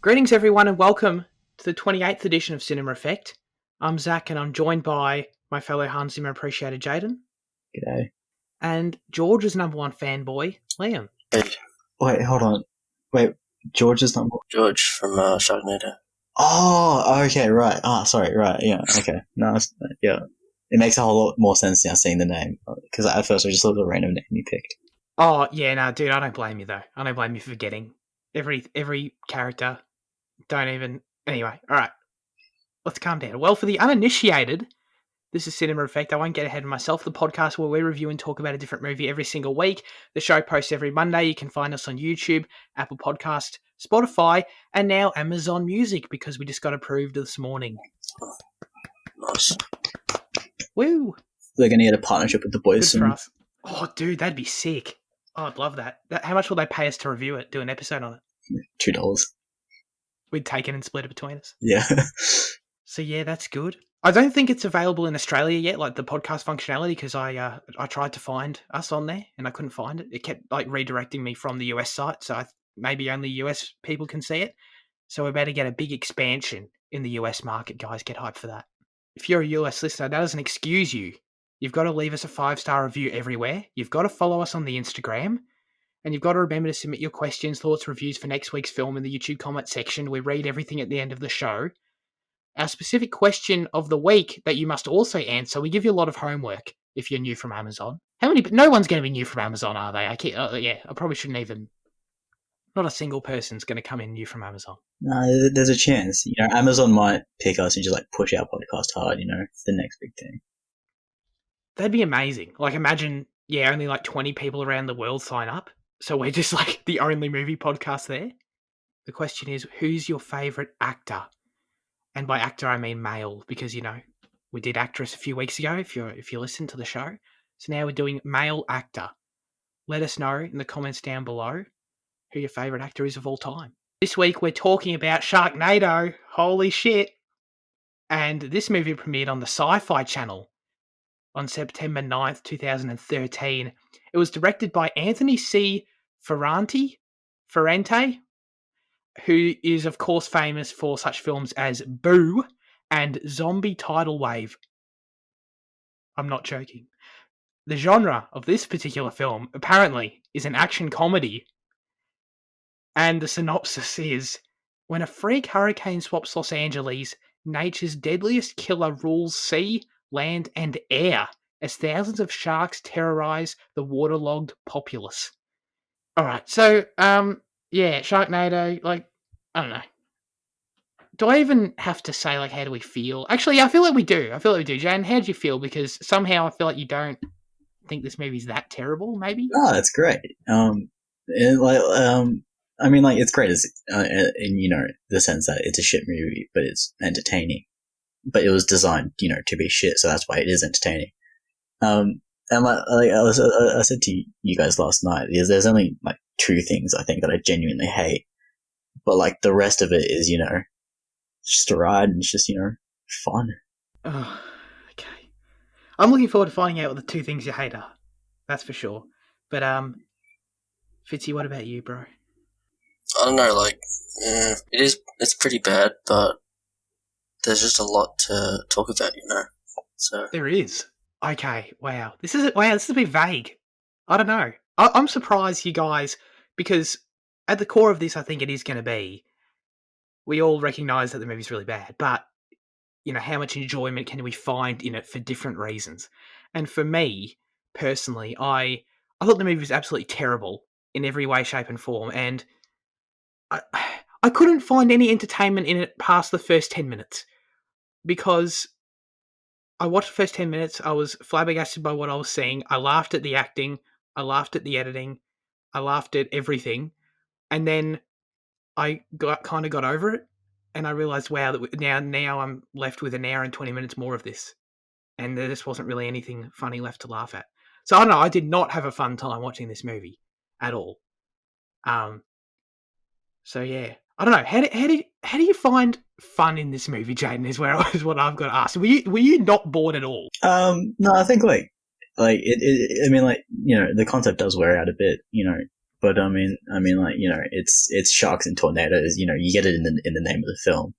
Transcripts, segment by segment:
Greetings, everyone, and welcome to the 28th edition of Cinema Effect. I'm Zach, and I'm joined by my fellow Hans Zimmer appreciator, Jaden. G'day. And George's number one fanboy, Liam. Hey, Wait, hold on. Wait, George's number. George from Sharknado. Oh, okay, right. Sorry, right. Yeah, okay. No, yeah. It makes a whole lot more sense now seeing the name. Because at first I just thought it was a random name you picked. Oh, yeah, no, dude, I don't blame you, though. I don't blame you for forgetting every character. Don't even... Anyway, all right. Let's calm down. Well, for the uninitiated, this is Cinema Effect. I won't get ahead of myself. The podcast where we review and talk about a different movie every single week. The show posts every Monday. You can find us on YouTube, Apple Podcast, Spotify, and now Amazon Music because we just got approved this morning. Nice. Woo! They're going to get a partnership with the boys Good soon. for us. Oh, dude, that'd be sick. Oh, I'd love that. How much will they pay us to review it, do an episode on it? $2. We'd take it and split it between us. Yeah. So yeah, that's good. I don't think it's available in Australia yet, like the podcast functionality, because I tried to find us on there and I couldn't find it. It kept like redirecting me from the US site, so maybe only US people can see it. So we're about to get a big expansion in the US market, guys. Get hyped for that. If you're a US listener, that doesn't excuse you. You've got to leave us a 5-star review everywhere. You've got to follow us on the Instagram. And you've got to remember to submit your questions, thoughts, reviews for next week's film in the YouTube comment section. We read everything at the end of the show. Our specific question of the week that you must also answer, we give you a lot of homework if you're new from Amazon. No one's going to be new from Amazon, are they? I probably shouldn't even... Not a single person's going to come in new from Amazon. No, there's a chance. Amazon might pick us and just push our podcast hard, it's the next big thing. That'd be amazing. Imagine, only 20 people around the world sign up. So we're just the only movie podcast there. The question is, who's your favourite actor? And by actor, I mean male, because, we did actress a few weeks ago, if you listened to the show. So now we're doing male actor. Let us know in the comments down below who your favourite actor is of all time. This week, we're talking about Sharknado. Holy shit. And this movie premiered on the SyFy channel on September 9th, 2013. It was directed by Anthony C. Ferrante, who is, of course, famous for such films as Boo and Zombie Tidal Wave. I'm not joking. The genre of this particular film, apparently, is an action comedy. And the synopsis is, when a freak hurricane swaps Los Angeles, nature's deadliest killer rules sea, land, and air as thousands of sharks terrorize the waterlogged populace. All right, so, Sharknado, I don't know. Do I even have to say, how do we feel? Actually, I feel like we do. Jan, how do you feel? Because somehow I feel like you don't think this movie's that terrible, maybe? Oh, that's great. It's great in, the sense that it's a shit movie, but it's entertaining. But it was designed, to be shit, so that's why it is entertaining. And I said to you guys last night, there's only two things I think that I genuinely hate, but the rest of it is just a ride and it's just fun. Oh, okay. I'm looking forward to finding out what the two things you hate are. That's for sure. But Fitzy, what about you, bro? I don't know, it's pretty bad, but there's just a lot to talk about, So there is. Okay, wow. This is a bit vague. I don't know. I'm surprised you guys, because at the core of this, I think it is going to be, we all recognise that the movie's really bad, but, how much enjoyment can we find in it for different reasons? And for me, personally, I thought the movie was absolutely terrible in every way, shape and form, and I couldn't find any entertainment in it past the first 10 minutes, because I watched the first 10 minutes, I was flabbergasted by what I was seeing, I laughed at the acting, I laughed at the editing, I laughed at everything, and then I got over it, and I realised, wow, that now I'm left with an hour and 20 minutes more of this, and there just wasn't really anything funny left to laugh at. So I don't know, I did not have a fun time watching this movie at all. So yeah, I don't know. How do you find fun in this movie, Jaden? Is what I've got to ask. Were you not bored at all? No, I think the concept does wear out a bit, but I mean, like, you know, it's sharks and tornadoes. You know, you get it in the name of the film.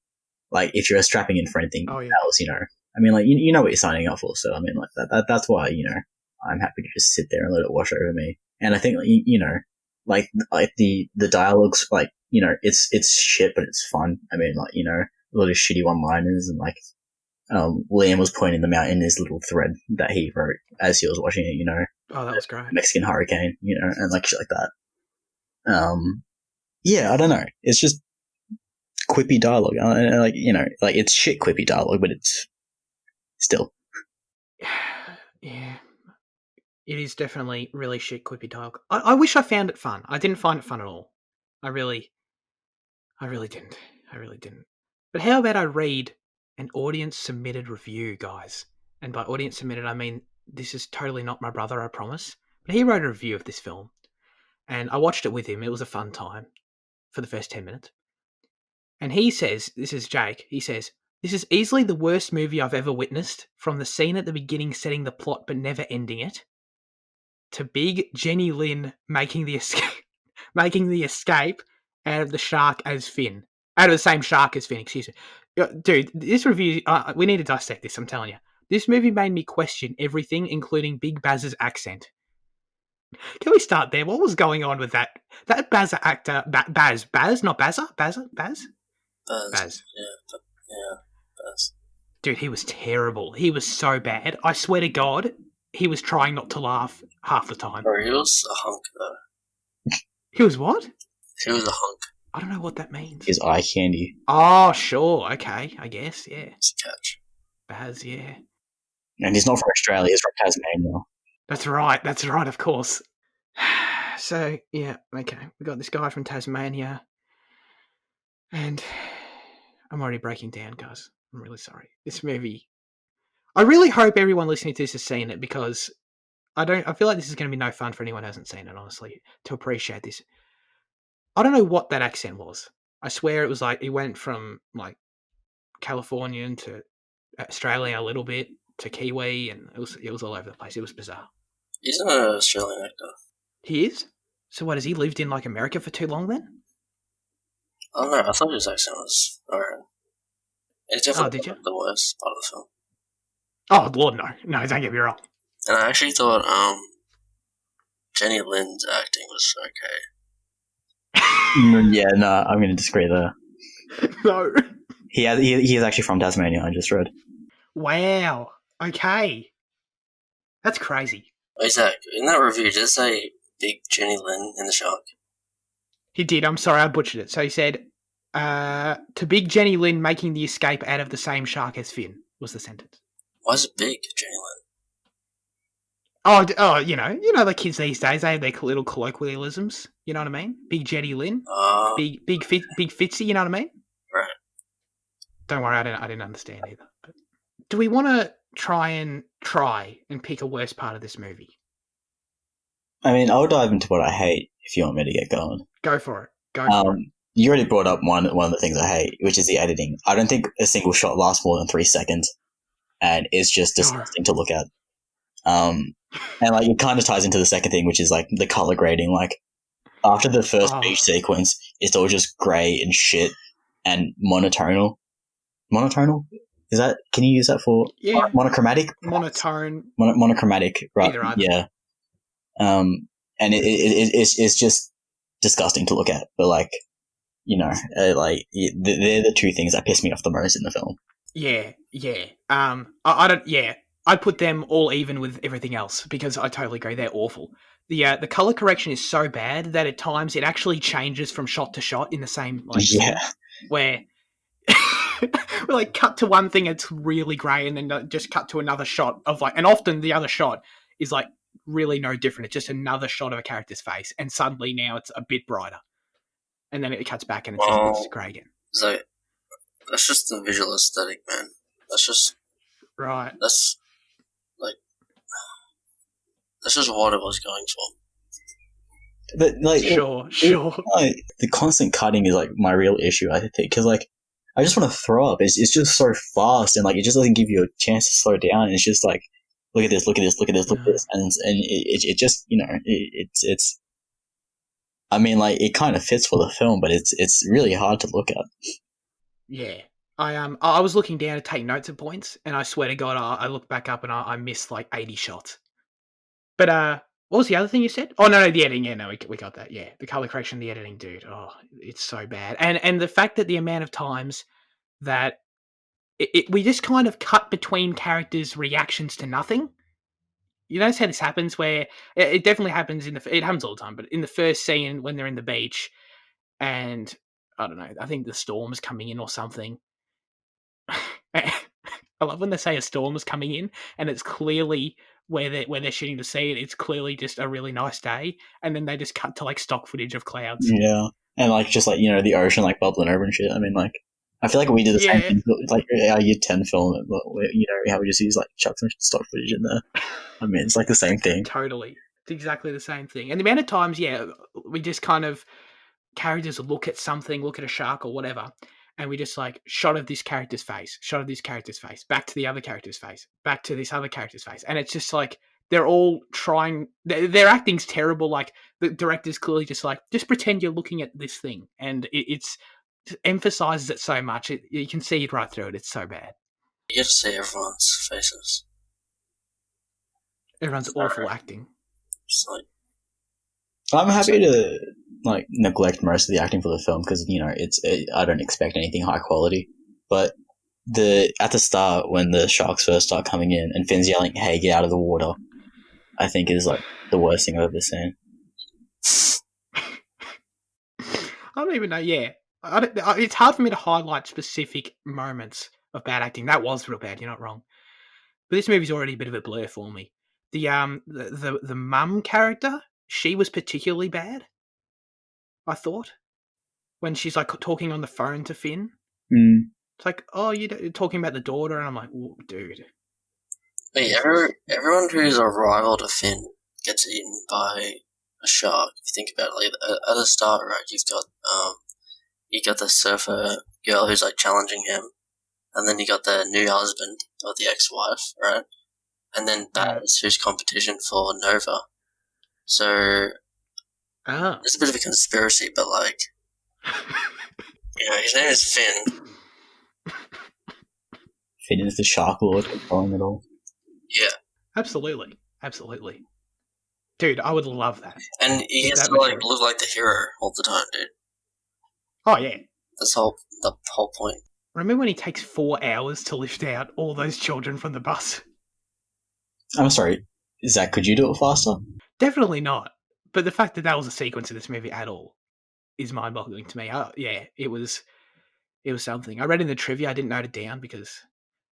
Like, if you're strapping in for anything else, you know, I mean, like, you know what you're signing up for. So I mean, like that's why, you know, I'm happy to just sit there and let it wash over me. And I think, you know, like the dialogue's like, you know, it's shit, but it's fun. I mean, like, you know, a lot of shitty one-liners, and like, Liam was pointing them out in his little thread that he wrote as he was watching it, you know. Oh, that was great. Mexican hurricane, you know, and like shit like that. Yeah, I don't know. It's just quippy dialogue. Like, you know, like, it's shit quippy dialogue, but it's still. Yeah. It is definitely really shit quippy dialogue. I wish I found it fun. I didn't find it fun at all. I really didn't. But how about I read an audience submitted review, guys? And by audience submitted, I mean, this is totally not my brother, I promise. But he wrote a review of this film, and I watched it with him. It was a fun time for the first 10 minutes. And he says, this is Jake, he says, "This is easily the worst movie I've ever witnessed, from the scene at the beginning setting the plot but never ending it, to big Jenny Lynn making the escape out of the shark as Finn. Out of the same shark as Finn, excuse me." Dude, this review, we need to dissect this, I'm telling you. This movie made me question everything, including Big Baz's accent. Can we start there? What was going on with that? That Baz actor, Baz, not Bazza? Baz? Baz. Yeah, Baz. Dude, he was terrible. He was so bad. I swear to God, he was trying not to laugh half the time. Or he was a hunk, though. He was what? He was a hunk. I don't know what that means. His eye candy. Oh, sure. Okay, I guess, yeah. It's a catch. Baz, yeah. And he's not from Australia, he's from Tasmania. That's right, of course. So, yeah, okay. We got this guy from Tasmania. And I'm already breaking down, guys. I'm really sorry. This movie, I really hope everyone listening to this has seen it, because I feel like this is going to be no fun for anyone who hasn't seen it, honestly, to appreciate this. I don't know what that accent was. I swear it was like, he went from like Californian to Australian a little bit to Kiwi, and it was all over the place. It was bizarre. He's an Australian actor. He is? So what, has he lived in like America for too long then? I don't know, I thought his accent was alright. It's definitely did you? the worst part of the film. Oh, Lord, no. No, don't get me wrong. And I actually thought Jenny Lynn's acting was okay. Yeah, no, I'm going to disagree there. No. He is actually from Tasmania, I just read. Wow. Okay. That's crazy. Wait, Zach, in that review, did it say Big Jenny Lynn in the shark? He did. I'm sorry, I butchered it. So he said, to Big Jenny Lynn making the escape out of the same shark as Finn, was the sentence. Why is it Big Jenny Lynn? Oh, you know, the kids these days, they have their little colloquialisms. You know what I mean? Big Jenny Lynn, big Fitzy. You know what I mean? Right. Don't worry, I didn't understand either. But do we want to try and pick a worst part of this movie? I mean, I'll dive into what I hate if you want me to get going. Go for it. Go for it. You already brought up one of the things I hate, which is the editing. I don't think a single shot lasts more than 3 seconds, and it's just disgusting to look at. And like, it kind of ties into the second thing, which is like the color grading. Like, after the first beach sequence, it's all just grey and shit and monotonal. Monotonal? Is that? Can you use that for? Yeah. Monochromatic. Monotone. Monochromatic, right? Either. Yeah. And it's just disgusting to look at. But like, you know, they're the two things that piss me off the most in the film. Yeah. I don't. Yeah. I'd put them all even with everything else, because I totally agree, they're awful. The color correction is so bad that at times it actually changes from shot to shot in the same scene, where we like cut to one thing, it's really grey, and then just cut to another shot of like, and often the other shot is like really no different. It's just another shot of a character's face, and suddenly now it's a bit brighter, and then it cuts back and it's grey again. So that's just the visual aesthetic, man. That's just right. That's just what it was going for. But like, sure. Like, the constant cutting is like my real issue, I think, because like, I just want to throw up. It's just so fast, and like, it just doesn't give you a chance to slow down. It's just like, look at this, and it just, you know, it's I mean, like, it kind of fits for the film, but it's really hard to look at. Yeah. I was looking down to take notes at points, and I swear to God, I looked back up and I missed like 80 shots. But what was the other thing you said? Oh no, the editing. Yeah, no, we got that. Yeah, the color correction, the editing, dude. Oh, it's so bad. And the fact that the amount of times that we just kind of cut between characters' reactions to nothing. You notice how this happens? Where it definitely happens it happens all the time, but in the first scene when they're in the beach, and I don't know, I think the storm's coming in or something. I love when they say a storm is coming in, and it's clearly where they're shooting to see it. It's clearly just a really nice day, and then they just cut to like stock footage of clouds. Yeah, and like just like the ocean like bubbling over and shit. I mean, like I feel like we did the same thing. Like our Year 10 film, how we just use like chuck some stock footage in there. I mean, it's like the same thing. Totally, it's exactly the same thing. And the amount of times, we just kind of characters look at something, look at a shark or whatever, and we just like shot of this character's face, shot of this character's face, back to the other character's face, back to this other character's face, and it's just like they're all trying. Their acting's terrible. Like the director's clearly just like, just pretend you're looking at this thing, and it emphasizes it so much. You can see it right through it. It's so bad. You get to see everyone's faces. Everyone's awful acting. Just like, I'm happy to like neglect most of the acting for the film because I don't expect anything high quality. But at the start when the sharks first start coming in and Finn's yelling, "Hey, get out of the water!" I think is like the worst thing I've ever seen. I don't even know. Yeah, it's hard for me to highlight specific moments of bad acting. That was real bad. You're not wrong. But this movie's already a bit of a blur for me. The mum character, she was particularly bad. I thought when she's like talking on the phone to Finn, it's like, oh, you're talking about the daughter, and I'm like, dude. Wait, everyone who's a rival to Finn gets eaten by a shark. If you think about it, like at the start, right? You got the surfer girl who's like challenging him, and then you got the new husband or the ex-wife, right? And then Baz, who's competition for Nova. So it's a bit of a conspiracy, but like, his name is Finn. Finn is the Shark Lord controlling it all. Yeah. Absolutely. Dude, I would love that. And he gets to like look like the hero all the time, dude. Oh yeah. That's the whole point. Remember when he takes 4 hours to lift out all those children from the bus? I'm sorry, Zach, could you do it faster? Definitely not. But the fact that was a sequence in this movie at all is mind-boggling to me. It was something. I read in the trivia, I didn't note it down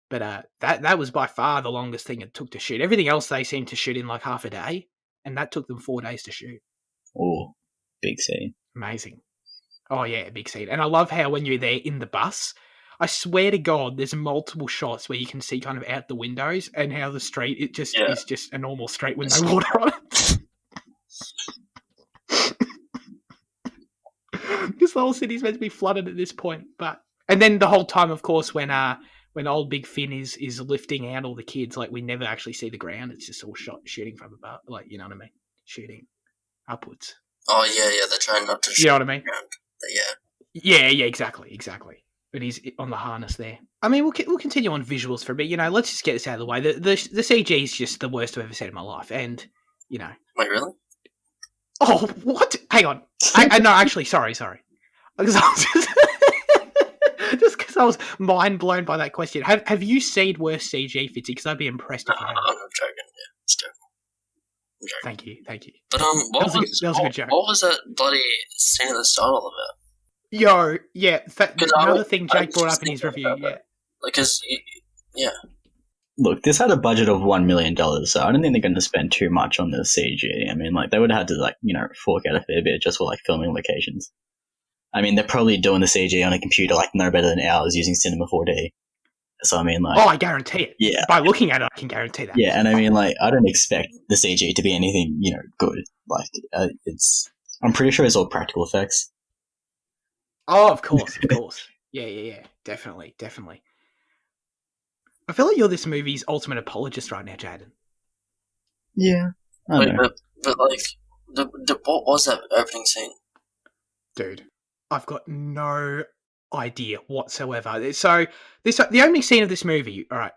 but that was by far the longest thing it took to shoot. Everything else they seemed to shoot in like half a day, and that took them 4 days to shoot. Oh, big scene. Amazing. Oh yeah, big scene. And I love how when you're there in the bus, I swear to God, there's multiple shots where you can see kind of out the windows and how the street is just a normal street with no water on it. Because the whole city's meant to be flooded at this point. And then the whole time, of course, when old Big Finn is lifting out all the kids, like we never actually see the ground. It's just all shooting from above, like, you know what I mean? Shooting upwards. Oh yeah, they're trying not to shoot. You know what I mean? Ground. Yeah, exactly. But he's on the harness there. I mean, we'll continue on visuals for a bit. Let's just get this out of the way. The CG is just the worst I've ever seen in my life, and Wait, really? Oh, what? Hang on. No, actually, sorry. Because just because I was mind blown by that question. Have you seen worse CG, Fitzy? Because I'd be impressed if you had. I'm joking. Yeah, it's terrible. Thank you. But that was a good joke. What was that bloody scene at the start all about? Yo, yeah, another thing Jake brought up in his review, yeah. Look, this had a budget of $1 million, so I don't think they're going to spend too much on the CG. I mean, like, they would have had to, fork out a fair bit just for, like, filming locations. I mean, they're probably doing the CG on a computer, like, no better than ours using Cinema 4D. So, I mean, like... Oh, I guarantee it. Yeah. By looking at it, I can guarantee that. Yeah, and I mean, like, I don't expect the CG to be anything, good. Like, I'm pretty sure it's all practical effects. Oh, of course. Yeah. Definitely. I feel like you're this movie's ultimate apologist right now, Jaden. Yeah. But like, what was that opening scene? Dude, I've got no idea whatsoever. So the opening scene of this movie, all right,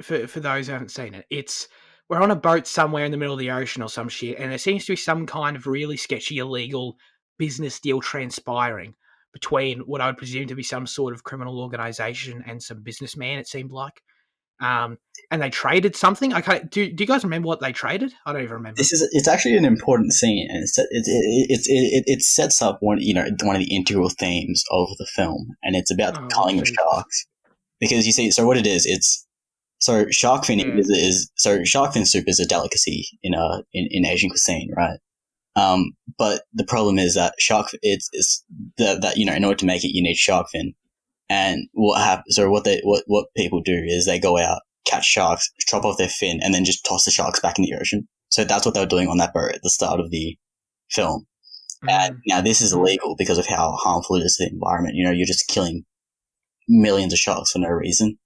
for those who haven't seen it, it's we're on a boat somewhere in the middle of the ocean or some shit, and there seems to be some kind of really sketchy, illegal business deal transpiring between what I would presume to be some sort of criminal organization and some businessman. It seemed like, and they traded something. Okay, do you guys remember what they traded? I don't even remember. It's actually an important scene, and it sets up one of the integral themes of the film, and it's about the culling of sharks. Because you see, so what it is, shark fin shark fin soup is a delicacy in Asian cuisine, right? But the problem is that in order to make it, you need shark fin. And what people do is they go out, catch sharks, chop off their fin, and then just toss the sharks back in the ocean. So that's what they were doing on that boat at the start of the film. And now this is illegal because of how harmful it is to the environment. You're just killing millions of sharks for no reason.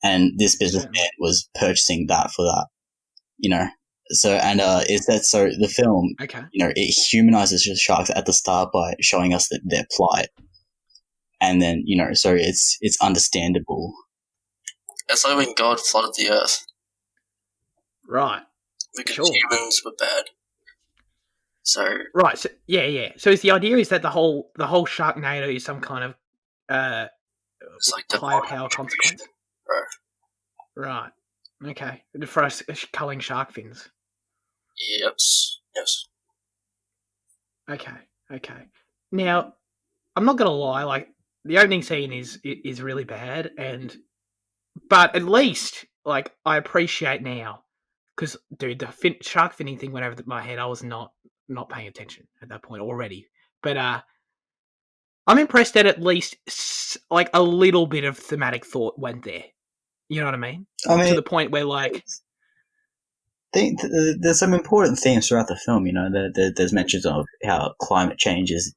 And this businessman was purchasing that for that, So, and the film, it humanizes the sharks at the start by showing us their plight. And then, so it's understandable. It's like when God flooded the earth. Right. Because humans were bad. So right, so yeah. So the idea is that the whole Sharknado is some kind of it's like higher power consequence. Right. Okay. For us culling shark fins. Yes. Okay. Now, I'm not gonna lie. Like the opening scene is really bad, but at least like I appreciate now because dude, the shark finning thing went over my head. I was not paying attention at that point already. But I'm impressed that at least like a little bit of thematic thought went there. You know what I mean? To the point where like there's some important themes throughout the film. There's mentions of how climate change is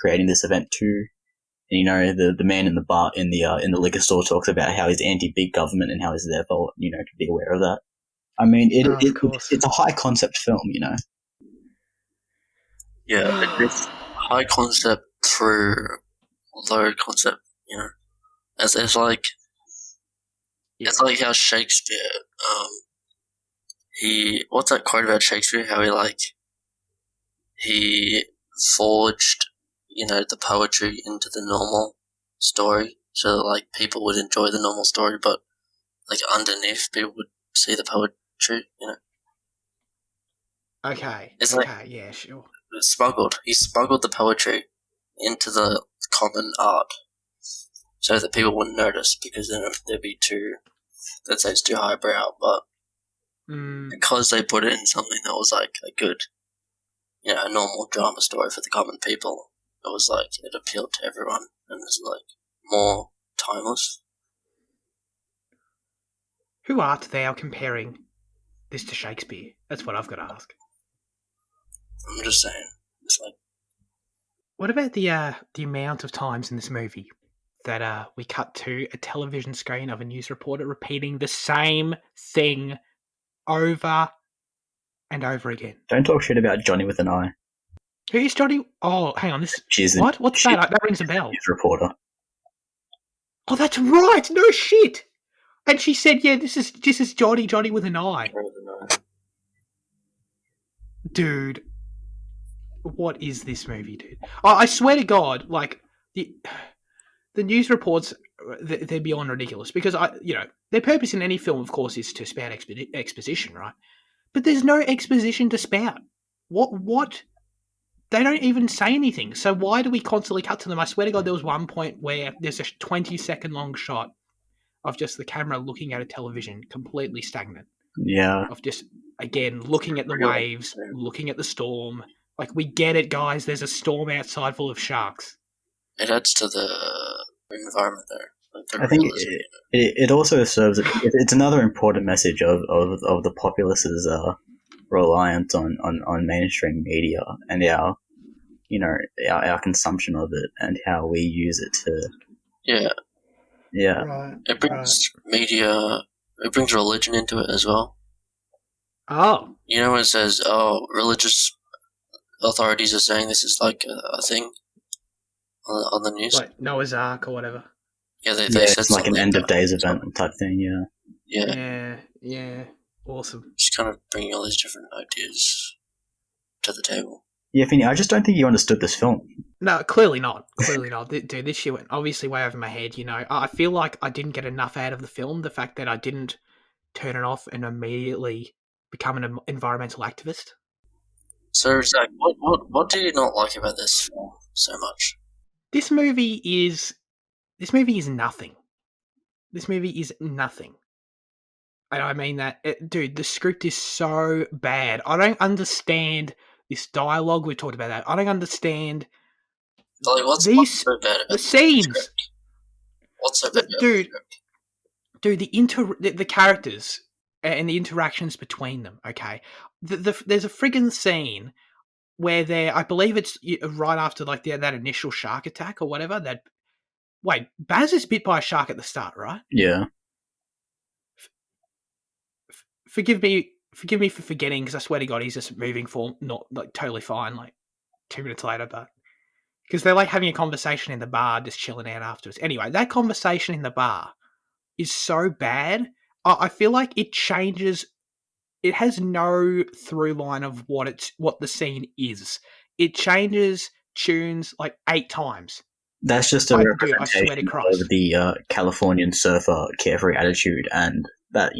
creating this event too. And, the man in the bar in the liquor store talks about how he's anti big government and how he's therefore to be aware of that. I mean, it's a high concept film, Yeah, it's high concept through low concept, It's like it's like how Shakespeare, what's that quote about Shakespeare? How he forged, the poetry into the normal story, so like people would enjoy the normal story, but like underneath people would see the poetry, Okay. It's yeah, sure. He smuggled the poetry into the common art so that people wouldn't notice because then they'd be let's say it's too highbrow, but because they put it in something that was like a good, a normal drama story for the common people, it was like it appealed to everyone and it's like more timeless. Who art thou comparing this to Shakespeare? That's what I've got to ask. I'm just saying, it's like. What about the amount of times in this movie that we cut to a television screen of a news reporter repeating the same thing over and over again? Don't talk shit about Johnny with an eye. Who is Johnny? Oh, hang on. What? What's that? That rings a bell. News reporter. Oh, that's right. No shit. And she said, "Yeah, this is Johnny with an eye." Dude, what is this movie, dude? I swear to God, like the news reports, they're beyond ridiculous because their purpose in any film, of course, is to spout exposition, right? But there's no exposition to spout. What? They don't even say anything. So why do we constantly cut to them? I swear to God, there was one point where there's a 20-second long shot of just the camera looking at a television, completely stagnant. Yeah. Of just, again, looking at the waves, looking at the storm. Like, we get it, guys. There's a storm outside full of sharks. It adds to the environment there. Like I think it also serves. It's another important message of the populace's reliance on mainstream media and our consumption of it and how we use it to. Yeah. Right. It brings media. It brings religion into it as well. Oh. When it says, religious authorities are saying this is like a thing on the news. Like Noah's Ark or whatever. Yeah, they Yeah, said it's like an something end of about days it. event type thing. Yeah. Yeah, Yeah. Awesome. just kind of bringing all these different ideas to the table. Yeah, Finny, I just don't think you understood this film. No, clearly not. Clearly not. Dude, this shit went obviously way over my head, you know. I feel like I didn't get enough out of the film. The fact that I didn't turn it off and immediately become an environmental activist. So, Zach, what do you not like about this film so much? This movie is nothing. This movie is nothing. And I mean that, dude, the script is so bad. I don't understand this dialogue. We talked about that. I don't understand Like, what's these so bad about the scenes. script? What's so bad about the Dude, script? dude, the characters and the interactions between them. Okay, there's a friggin' scene where I believe it's right after like that initial shark attack or whatever. Wait, Baz is bit by a shark at the start, right? Yeah. Forgive me for forgetting, because I swear to God, he's just moving form, not like totally fine. Like 2 minutes later, but because they're like having a conversation in the bar, just chilling out afterwards. Anyway, that conversation in the bar is so bad. I feel like it changes. It has no through line of what the scene is. It changes tunes like 8 times. That's just a I representation swear to Christ. of the Californian surfer carefree attitude, and that,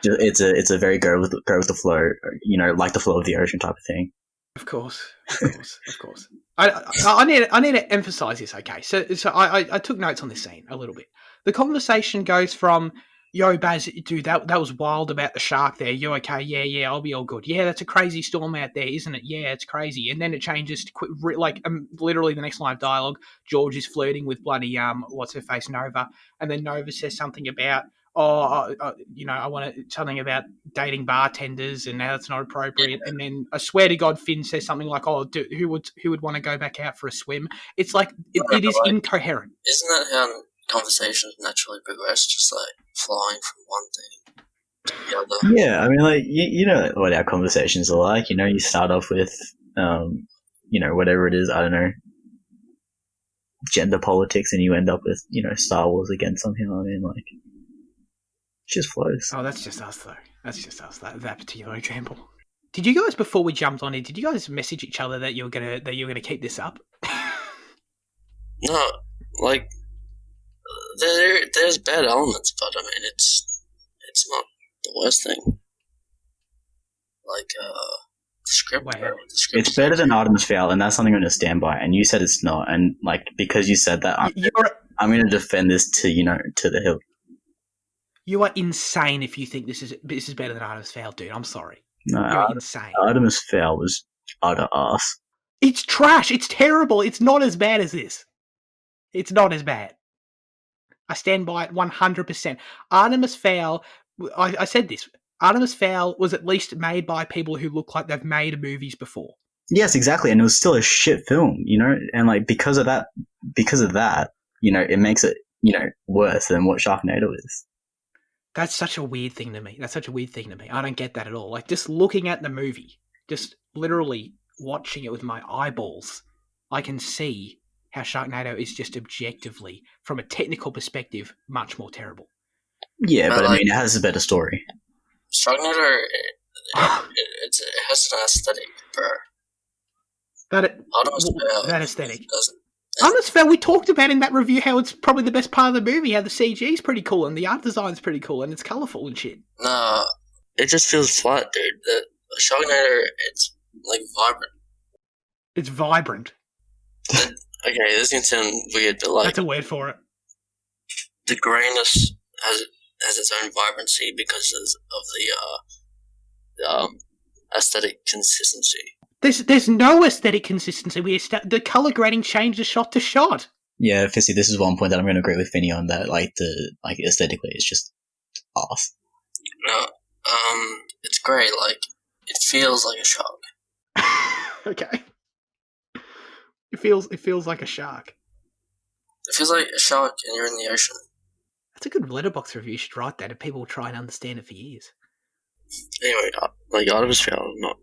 it's a very go with the flow, like the flow of the ocean type of thing. Of course. I need to emphasize this. Okay, so I took notes on this scene a little bit. The conversation goes from, "Yo, Baz, dude, that was wild about the shark there. You okay? Yeah, I'll be all good. Yeah, that's a crazy storm out there, isn't it? Yeah, it's crazy." And then it changes to literally the next line of dialogue. George is flirting with bloody what's her face, Nova, and then Nova says something about, I want something about dating bartenders and now it's not appropriate. And then I swear to God, Finn says something like, "Oh, who would want to go back out for a swim?" It's like it is incoherent. Isn't that how conversations naturally progress? Just like flying from one thing to the other. Yeah, I mean, like you know what our conversations are like. You start off with, whatever it is. I don't know, gender politics, and you end up with Star Wars again somehow. I mean, like. Just flows. Oh, that's just us, though. That's just us. That particular example. Did you guys, before we jumped on it, did you guys message each other that you were gonna keep this up? No, like there's bad elements, but I mean it's not the worst thing. Like the script. Wow. The script it's better than Artemis Fowl, and that's something I'm going to stand by. And you said it's not, and like because you said that, I'm going to defend this to the hill. You are insane if you think this is better than Artemis Fowl, dude. I'm sorry. No, You're insane. Artemis Fowl was utter ass. It's trash. It's terrible. It's not as bad as this. It's not as bad. I stand by it 100%. Artemis Fowl, I said this. Artemis Fowl was at least made by people who look like they've made movies before. Yes, exactly. And it was still a shit film, and like because of that, it makes it, worse than what Sharknado is. That's such a weird thing to me. I don't get that at all. Like, just looking at the movie, just literally watching it with my eyeballs, I can see how Sharknado is just objectively, from a technical perspective, much more terrible. Yeah, but I mean, it has a better story. Sharknado, it has an aesthetic, bro. That aesthetic doesn't. Artemis Fowl, we talked about in that review how it's probably the best part of the movie, how the CG is pretty cool and the art design's pretty cool and it's colourful and shit. Nah, it just feels flat, dude. The Sharknado, it's like vibrant. It's vibrant. Okay, this can sound weird, but like that's a word for it. The greyness has its own vibrancy because of the aesthetic consistency. There's no aesthetic consistency. The colour grading changes shot to shot. Yeah, Fissy, this is one point that I'm going to agree with Finny on, that aesthetically it's just off. No, it's great. Like, it feels like a shark. Okay. It feels like a shark. It feels like a shark and you're in the ocean. That's a good letterbox review. You should write that and people will try and understand it for years. Anyway, like Artemis Fowl, not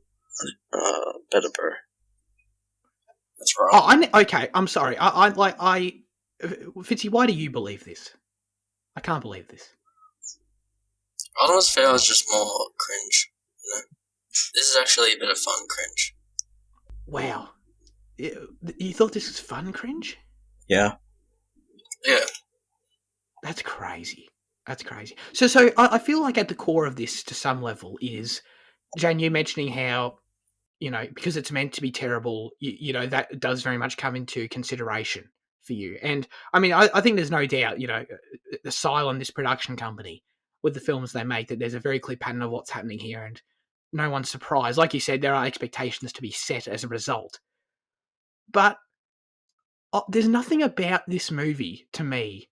Bedibur. That's wrong. Oh, okay. I'm sorry. Fitzy, why do you believe this? I can't believe this. Artemis Fowl is just more cringe. You know? This is actually a bit of fun cringe. Wow. You thought this was fun cringe? Yeah. Yeah. That's crazy. That's crazy. So I feel like at the core of this, to some level, is Jane, you mentioning how, because it's meant to be terrible, that does very much come into consideration for you. And I mean, I think there's no doubt, Asylum, this production company, with the films they make, that there's a very clear pattern of what's happening here, and no one's surprised. Like you said, there are expectations to be set as a result. But there's nothing about this movie, to me,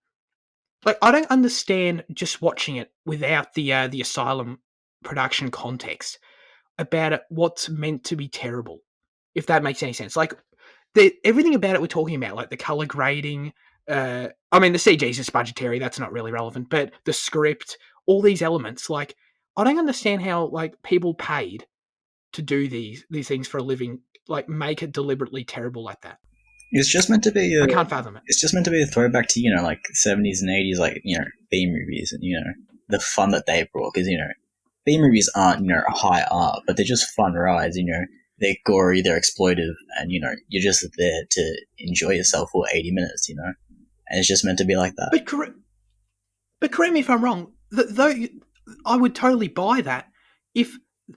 like, I don't understand, just watching it without the Asylum production context, about it, what's meant to be terrible, if that makes any sense. Like, everything about it we're talking about, like the color grading, I mean, the CG's just budgetary, that's not really relevant, but the script, all these elements, like, I don't understand how, like, people paid to do these things for a living, like, make it deliberately terrible like that. It's just meant to be I can't fathom it. It's just meant to be a throwback to, like 70s and 80s, like, B movies and, the fun that they brought. Because, B movies aren't, high art, but they're just fun rides, they're gory, they're exploitive, and, you're just there to enjoy yourself for 80 minutes, and it's just meant to be like that. But correct me if I'm wrong, though, I would totally buy that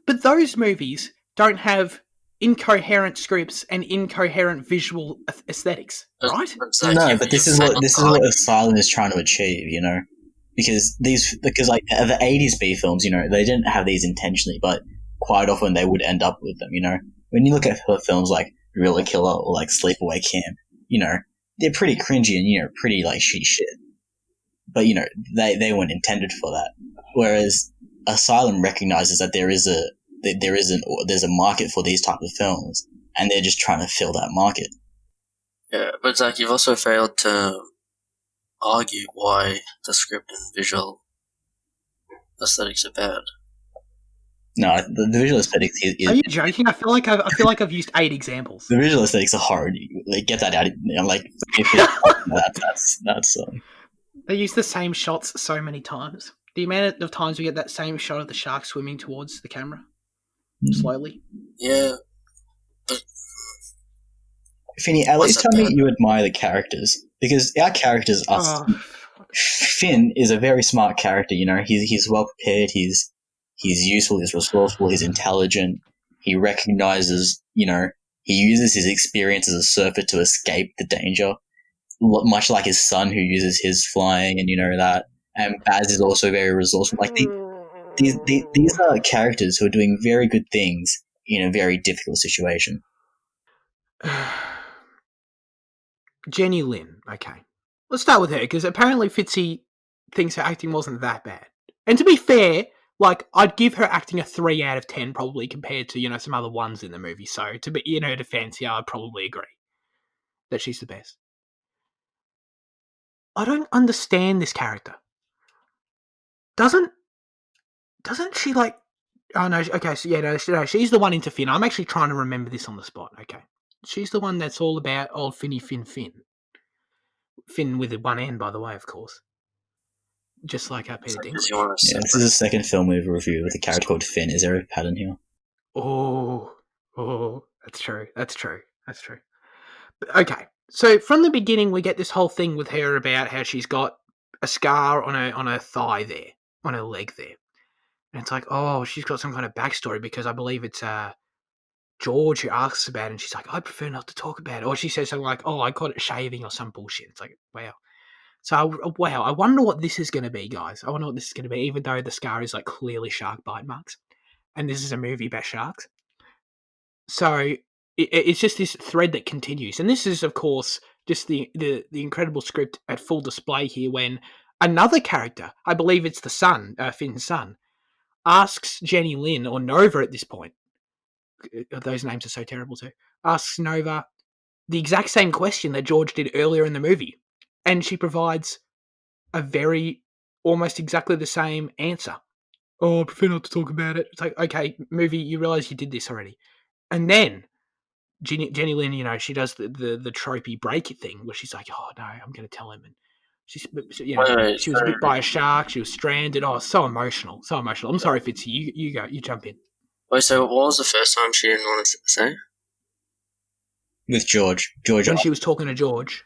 but those movies don't have incoherent scripts and incoherent visual aesthetics, right? No, but this is what Asylum is trying to achieve, because like the 80s B films, they didn't have these intentionally, but quite often they would end up with them, When you look at films like Gorilla Killer or like Sleepaway Camp, they're pretty cringy and pretty like shitty shit, but they weren't intended for that. Whereas Asylum recognizes that there's a market for these type of films, and they're just trying to fill that market. Yeah, but Zach, you've also failed to argue why the script and visual aesthetics are bad. No, the visual aesthetics is. Are you joking? I feel like I've used 8 examples. The visual aesthetics are horrid. Like, get that out. Like, that's. They use the same shots so many times. The amount of times we get that same shot of the shark swimming towards the camera slowly. Yeah. But Finny, at least tell me you admire the characters, because our characters are. Finn is a very smart character. He's well prepared. He's useful. He's resourceful. He's intelligent. He recognizes. He uses his experience as a surfer to escape the danger, much like his son, who uses his flying and that. And Baz is also very resourceful. Like these are characters who are doing very good things in a very difficult situation. Jenny Lin, okay. Let's start with her, because apparently Fitzy thinks her acting wasn't that bad. And to be fair, like, I'd give her acting a 3 out of 10 probably, compared to, some other ones in the movie. So, to be in her defense, yeah, I'd probably agree that she's the best. I don't understand this character. Doesn't she, like... Oh, no, okay, so yeah, no, she's the one into Finn. I'm actually trying to remember this on the spot, okay. She's the one that's all about old Finny Finn. Finn with one N, by the way, of course. Just like Peter Dinklage. Yeah, this is the second film we've reviewed with a character called Finn. Is there a pattern here? Oh, that's true. But, okay, so from the beginning, we get this whole thing with her about how she's got a scar on her thigh there, on her leg there. And it's like, oh, she's got some kind of backstory, because I believe it's George who asks about it, and she's like, I prefer not to talk about it. Or she says something like, oh, I got it shaving or some bullshit. It's like, wow. So, I wonder what this is going to be, guys. I wonder what this is going to be, even though the scar is like clearly shark bite marks. And this is a movie about sharks. So, it's just this thread that continues. And this is, of course, just the incredible script at full display here, when another character, I believe it's the son, Finn's son, asks Jenny Lin, or Nova at this point, those names are so terrible too, asks Nova the exact same question that George did earlier in the movie. And she provides a very, almost exactly the same answer. Oh, I prefer not to talk about it. It's like, okay, movie, you realise you did this already. And then Jenny Lynn, you know, she does the tropey break it thing where she's like, "Oh no, I'm going to tell him." And she's, you know, Wait, she was bit by a shark. She was stranded. Oh, so emotional, so emotional. I'm sorry, Fitzy. You go. You jump in. wait, so what was the first time she didn't want to say? With George. When she was talking to George.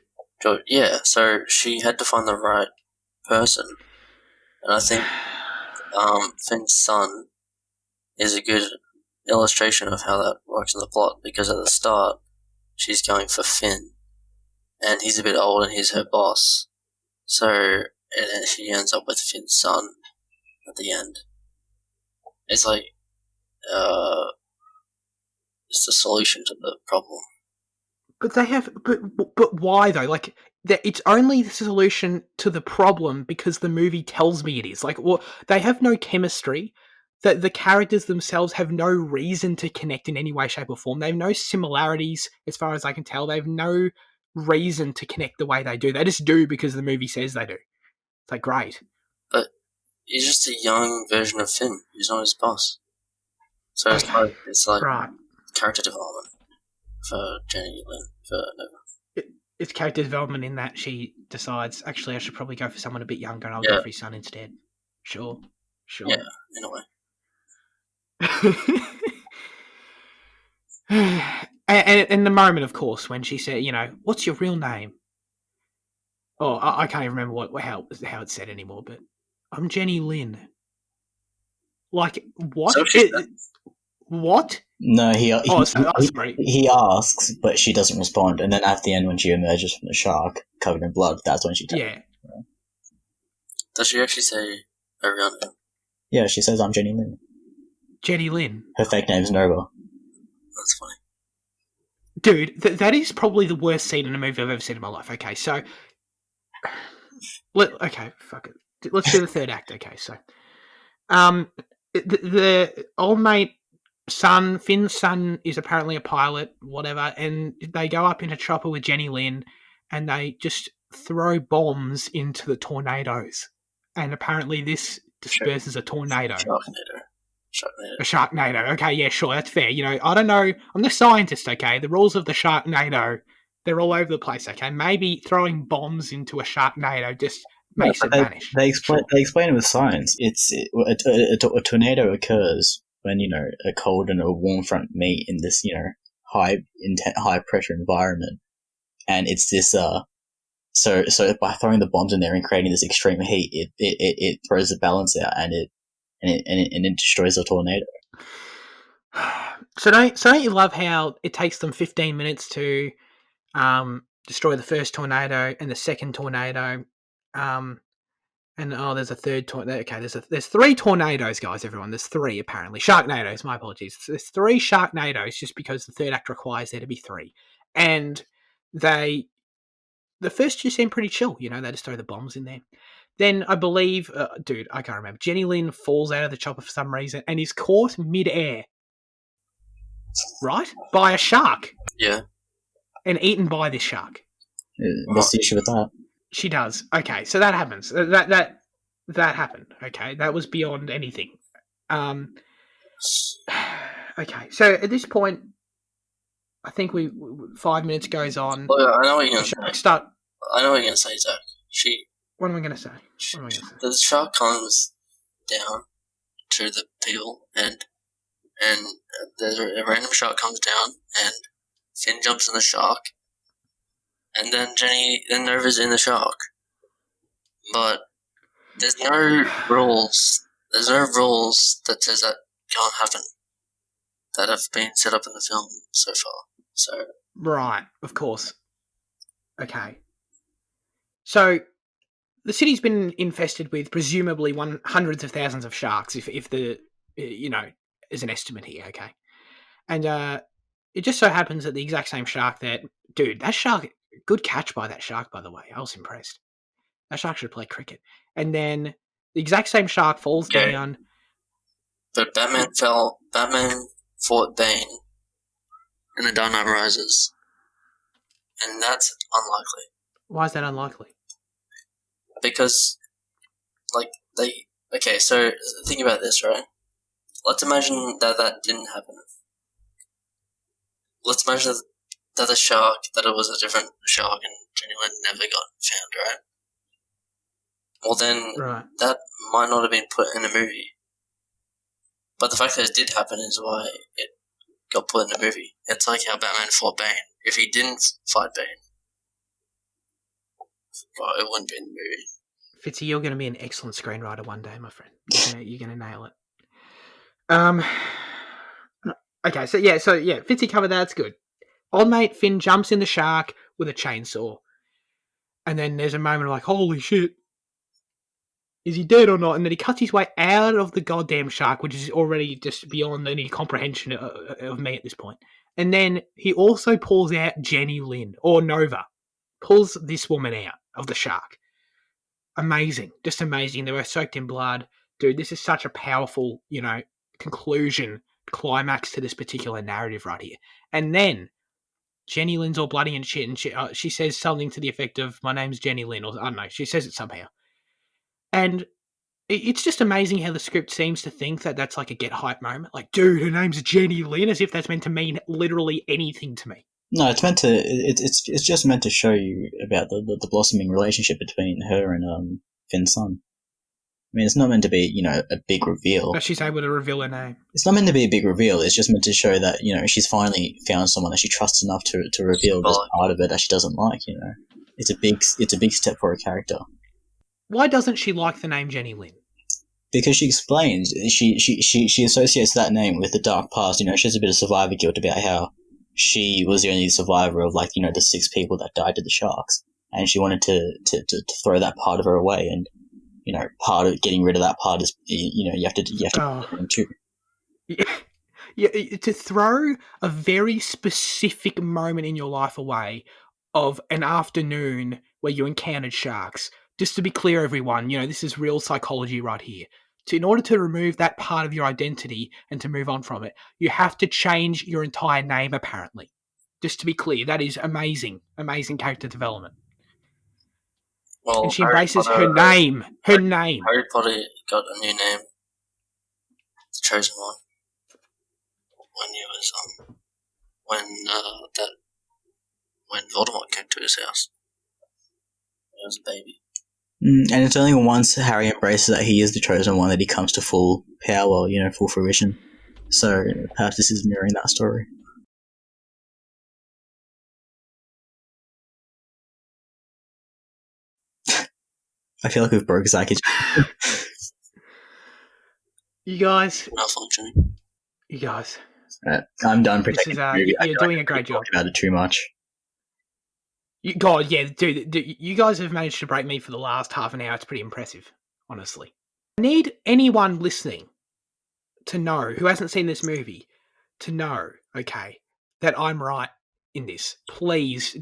Yeah, so she had to find the right person. And I think Finn's son is a good illustration of how that works in the plot, because at the start, she's going for Finn, and he's a bit old and he's her boss. So, and then she ends up with Finn's son at the end. It's like, it's the solution to the problem. But they have, but why though? Like, it's only the solution to the problem because the movie tells me it is. Like, well, they have no chemistry. That the characters themselves have no reason to connect in any way, shape, or form. They have no similarities, as far as I can tell. They have no reason to connect the way they do. They just do because the movie says they do. It's like, great. But he's just a young version of Finn. He's not his boss. So it's like right. Character development for Jenny Lynn for Nova. It's character development in that she decides, actually, I should probably go for someone a bit younger and I'll Yeah. go for his son instead. Sure. Yeah, in a way. and the moment, of course, when she said, you know, what's your real name? Oh, I can't even remember how it said anymore, but I'm Jenny Lynn. Like, what? So what? No, sorry. He asks, but she doesn't respond. And then at the end, when she emerges from the shark, covered in blood, that's when she tells him. Does she actually say her real name? Yeah, she says, I'm Jenny Lynn. Jenny Lynn. Her fake name's Nova. That's funny. Dude, that is probably the worst scene in a movie I've ever seen in my life. Okay, so... okay, fuck it. Let's do the third act. Okay, so... the old mate son, Finn's son, is apparently a pilot, whatever, and they go up in a chopper with Jenny Lynn, and they just throw bombs into the tornadoes. And apparently this disperses a tornado. A Sharknado. Okay, yeah, sure, that's fair. You know, I don't know. I'm the scientist, okay? The rules of the Sharknado, they're all over the place, okay? Maybe throwing bombs into a Sharknado just makes it vanish. They explain it with science. A tornado occurs when, you know, a cold and a warm front meet in this, you know, high pressure environment. And it's this, so by throwing the bombs in there and creating this extreme heat, it throws the balance out and it destroys the tornado. So don't you love how it takes them 15 minutes to destroy the first tornado and the second tornado, and there's a third tornado. Okay, there's 3 tornadoes, guys. Everyone, there's 3 apparently. Sharknadoes. My apologies. There's 3 Sharknadoes just because the third act requires there to be 3, and the first 2 seem pretty chill. You know, they just throw the bombs in there. Then I believe, dude, I can't remember. Jenny Lynn falls out of the chopper for some reason and is caught mid-air, right, by a shark. Yeah. And eaten by this shark. What's the issue with that? She does. Okay, so that happens. That happened. Okay, that was beyond anything. Okay, so at this point, I think 5 minutes goes on. Well, I know what you're going to say. I know what you're going to say, Zach. What am I going to say? The shark comes down to the people, and there's a random shark comes down, and Finn jumps in the shark, and then Nova's in the shark. But there's no rules. There's no rules that says that can't happen that have been set up in the film so far. So right, of course. Okay. So the city's been infested with presumably hundreds of thousands of sharks, if the, you know, is an estimate here, okay? And it just so happens that the exact same shark dude, that shark, good catch by that shark, by the way. I was impressed. That shark should play cricket. And then the exact same shark falls down. But Batman fought Bane in The Dark Knight Rises. And that's unlikely. Why is that unlikely? Because, so think about this, right? Let's imagine that didn't happen. let's imagine that the shark, that it was a different shark and Jenny Lynn never got found, right? Well, then Right. that might not have been put in a movie. But the fact that it did happen is why it got put in the movie. It's like how Batman fought Bane. If he didn't fight Bane, well, it wouldn't be in the movie. Fitzy, you're going to be an excellent screenwriter one day, my friend. You're going to nail it. Okay, so Fitzy covered that. That's good. Old mate Finn jumps in the shark with a chainsaw. And then there's a moment of like, holy shit. Is he dead or not? And then he cuts his way out of the goddamn shark, which is already just beyond any comprehension of me at this point. And then he also pulls out Jenny Lynn, or Nova. Pulls this woman out of the shark. Amazing. Just amazing. They were soaked in blood. Dude, this is such a powerful, conclusion, climax to this particular narrative right here. And then Jenny Lynn's all bloody and shit, and she says something to the effect of, my name's Jenny Lynn, or I don't know, she says it somehow. And it's just amazing how the script seems to think that that's like a get hype moment. Like, dude, her name's Jenny Lynn, as if that's meant to mean literally anything to me. No, it's meant to. It's just meant to show you about the blossoming relationship between her and Finn's son. I mean, it's not meant to be a big reveal. But she's able to reveal her name. It's not meant to be a big reveal. It's just meant to show that she's finally found someone that she trusts enough to reveal this part of it that she doesn't like. It's a big step for a character. Why doesn't she like the name Jenny Lynn? Because she explains she associates that name with the dark past. She has a bit of survivor guilt about how she was the only survivor of the 6 people that died to the sharks, and she wanted to throw that part of her away. And part of getting rid of that part is you have to too. Yeah, to throw a very specific moment in your life away of an afternoon where you encountered sharks. Just to be clear, everyone, this is real psychology right here. In order to remove that part of your identity and to move on from it, you have to change your entire name, apparently. Just to be clear, that is amazing character development. Well, and she embraces her name. Harry Potter got a new name, the Chosen One, when he was when Voldemort came to his house. He was a baby. And it's only once Harry embraces that he is the Chosen One that he comes to full power, full fruition. So perhaps this is mirroring that story. I feel like we've broke Zach. You guys. Malfunctioning. You guys. I'm done protecting the movie. You're doing a great job. About it too much. God, yeah, dude, you guys have managed to break me for the last half an hour. It's pretty impressive, honestly. I need anyone listening to know, who hasn't seen this movie, to know, okay, that I'm right in this. Please,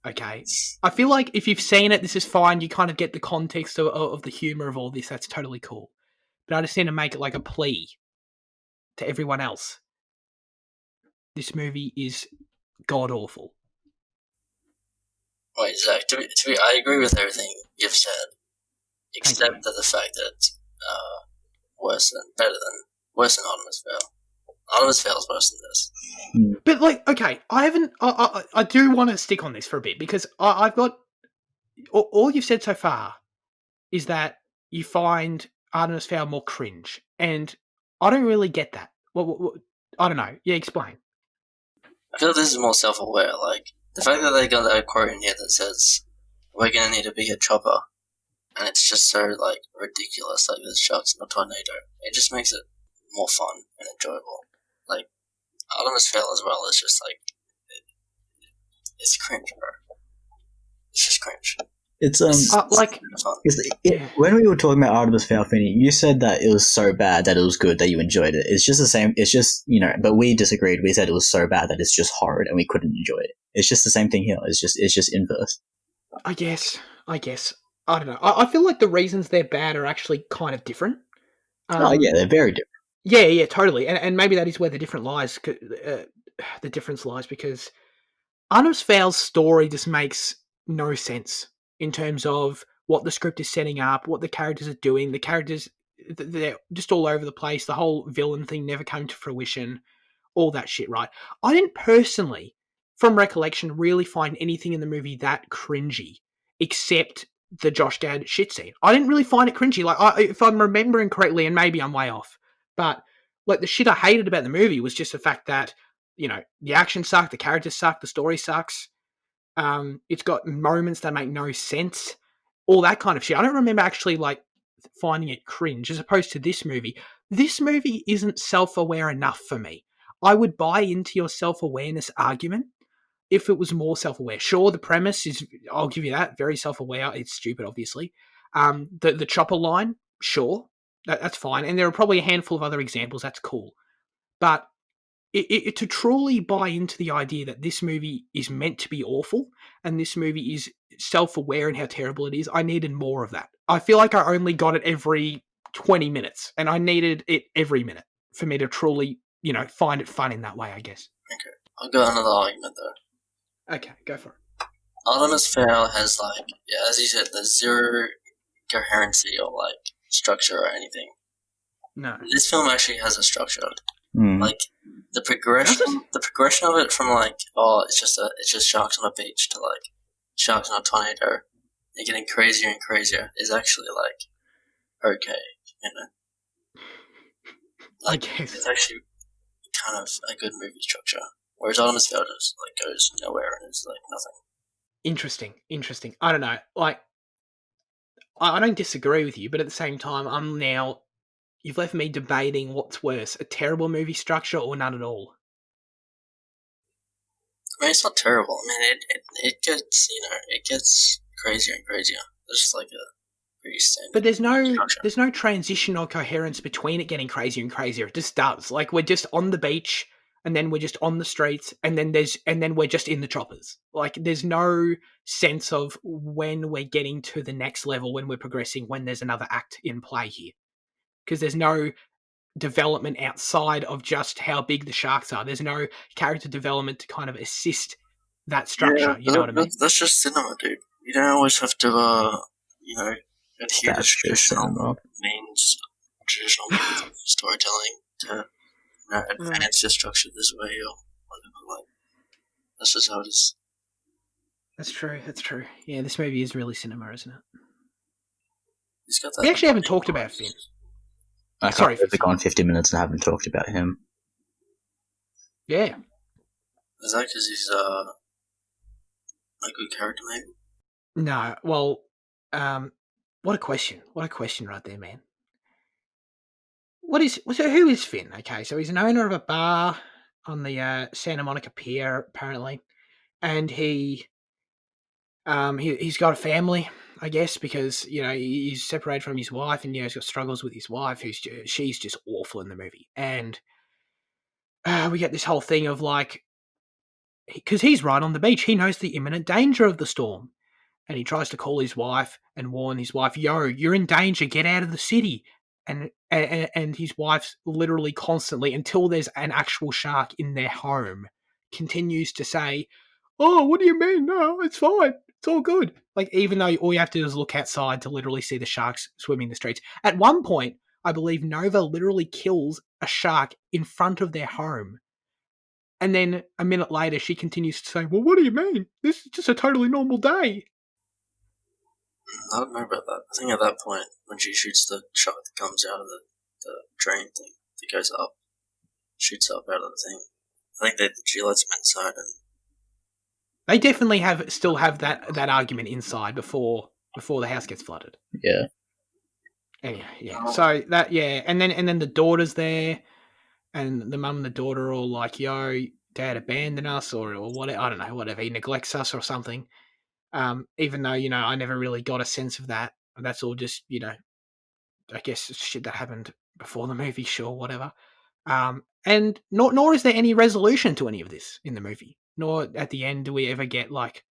okay? I feel like if you've seen it, this is fine. You kind of get the context of the humour of all this. That's totally cool. But I just need to make it like a plea to everyone else. This movie is god-awful. Wait, Zach, I agree with everything you've said, except that the fact that it's worse than Artemis Fowl. Artemis Fowl is worse than this. But okay, I do want to stick on this for a bit, because I've got all you've said so far is that you find Artemis Fowl more cringe, and I don't really get that. What I don't know. Yeah, explain. I feel this is more self-aware. The fact that they got a quote in here that says, "We're gonna need a bigger chopper," and it's just so ridiculous. There's sharks in a tornado. It just makes it more fun and enjoyable. Artemis Fowl as well is just it's cringe, bro. It's just cringe. It's fun. When we were talking about Artemis Fowl, Finney, you said that it was so bad that it was good, that you enjoyed it. It's just the same. It's just but we disagreed. We said it was so bad that it's just horrid and we couldn't enjoy it. It's just the same thing here. It's just inverse. I guess. I don't know. I feel like the reasons they're bad are actually kind of different. They're very different. Yeah, totally. And maybe that is where the difference lies, because Artemis Fowl's story just makes no sense in terms of what the script is setting up, what the characters are doing. The characters, they're just all over the place. The whole villain thing never came to fruition. all that shit, right? I didn't personally, from recollection, really find anything in the movie that cringy, except the Josh Gad shit scene. I didn't really find it cringy. Like, if I'm remembering correctly, and maybe I'm way off, but like the shit I hated about the movie was just the fact that, you know, the action sucked, the characters suck, the story sucks. It's got moments that make no sense, all that kind of shit. I don't remember actually like finding it cringe as opposed to this movie. This movie isn't self-aware enough for me. I would buy into your self-awareness argument if it was more self-aware. Sure, the premise is, I'll give you that, very self-aware. It's stupid, obviously. The chopper line, sure, that's fine. And there are probably a handful of other examples. That's cool. But to truly buy into the idea that this movie is meant to be awful and this movie is self-aware in how terrible it is, I needed more of that. I feel like I only got it every 20 minutes and I needed it every minute for me to truly, you know, find it fun in that way, I guess. Okay, I've got another argument though. Okay, go for it. Artemis Fowl has like, yeah, as you said, there's zero coherency or like structure or anything. No. This film actually has a structure. Mm. Like the progression of it from like, oh, it's just sharks on a beach to like sharks on a tornado, and getting crazier and crazier is actually like okay, you know. Like I guess. it's actually kind of a good movie structure. Whereas Artemis Fowl just like goes nowhere and is like nothing. Interesting. I don't know. Like, I don't disagree with you, but at the same time, you've left me debating what's worse, a terrible movie structure or none at all. I mean, it's not terrible. I mean, it gets, you know, it gets crazier and crazier. It's just like a pretty standard. But structure. there's no transition or coherence between it getting crazier and crazier. It just does. Like, we're just on the beach, and then we're just on the streets, and then we're just in the choppers. Like, there's no sense of when we're getting to the next level, when we're progressing, when there's another act in play here. Because there's no development outside of just how big the sharks are. There's no character development to kind of assist that structure. You know what I mean? That's just cinema, dude. You don't always have to, you know, adhere to traditional means of storytelling to, you know, advance your structure this way or whatever. Like, that's just how it is. That's true. Yeah, this movie is really cinema, isn't it? He's got that. We actually haven't talked about Finn. I can't believe we've gone 50 minutes and haven't talked about him. Yeah. Is that because he's a good character, maybe? No, well, what a question. What a question right there, man. Who is Finn? Okay, so he's an owner of a bar on the Santa Monica Pier, apparently. And he's got a family, I guess, because, you know, he's separated from his wife and, you know, he's got struggles with his wife, she's just awful in the movie. And we get this whole thing of, like, because he's right on the beach, he knows the imminent danger of the storm. And he tries to call his wife and warn his wife, yo, you're in danger, get out of the city. And his wife's literally constantly, until there's an actual shark in their home, continues to say, oh, what do you mean? No, it's fine. It's all good. Like, even though all you have to do is look outside to literally see the sharks swimming the streets. At one point, I believe Nova literally kills a shark in front of their home. And then a minute later, she continues to say, well, what do you mean? This is just a totally normal day. I don't know about that. I think at that point, when she shoots the shark that comes out of the drain thing, that goes up, shoots up out of the thing, I think that she lets him inside. And they definitely still have that argument inside before the house gets flooded. Yeah. Anyway, yeah. So that, yeah, and then the daughter's there, and the mum and the daughter are all like, "Yo, Dad abandoned us," or whatever. I don't know, whatever. He neglects us or something. Even though, you know, I never really got a sense of that. That's all just, you know, I guess shit that happened before the movie, sure, whatever. And nor is there any resolution to any of this in the movie. Nor at the end do we ever get like,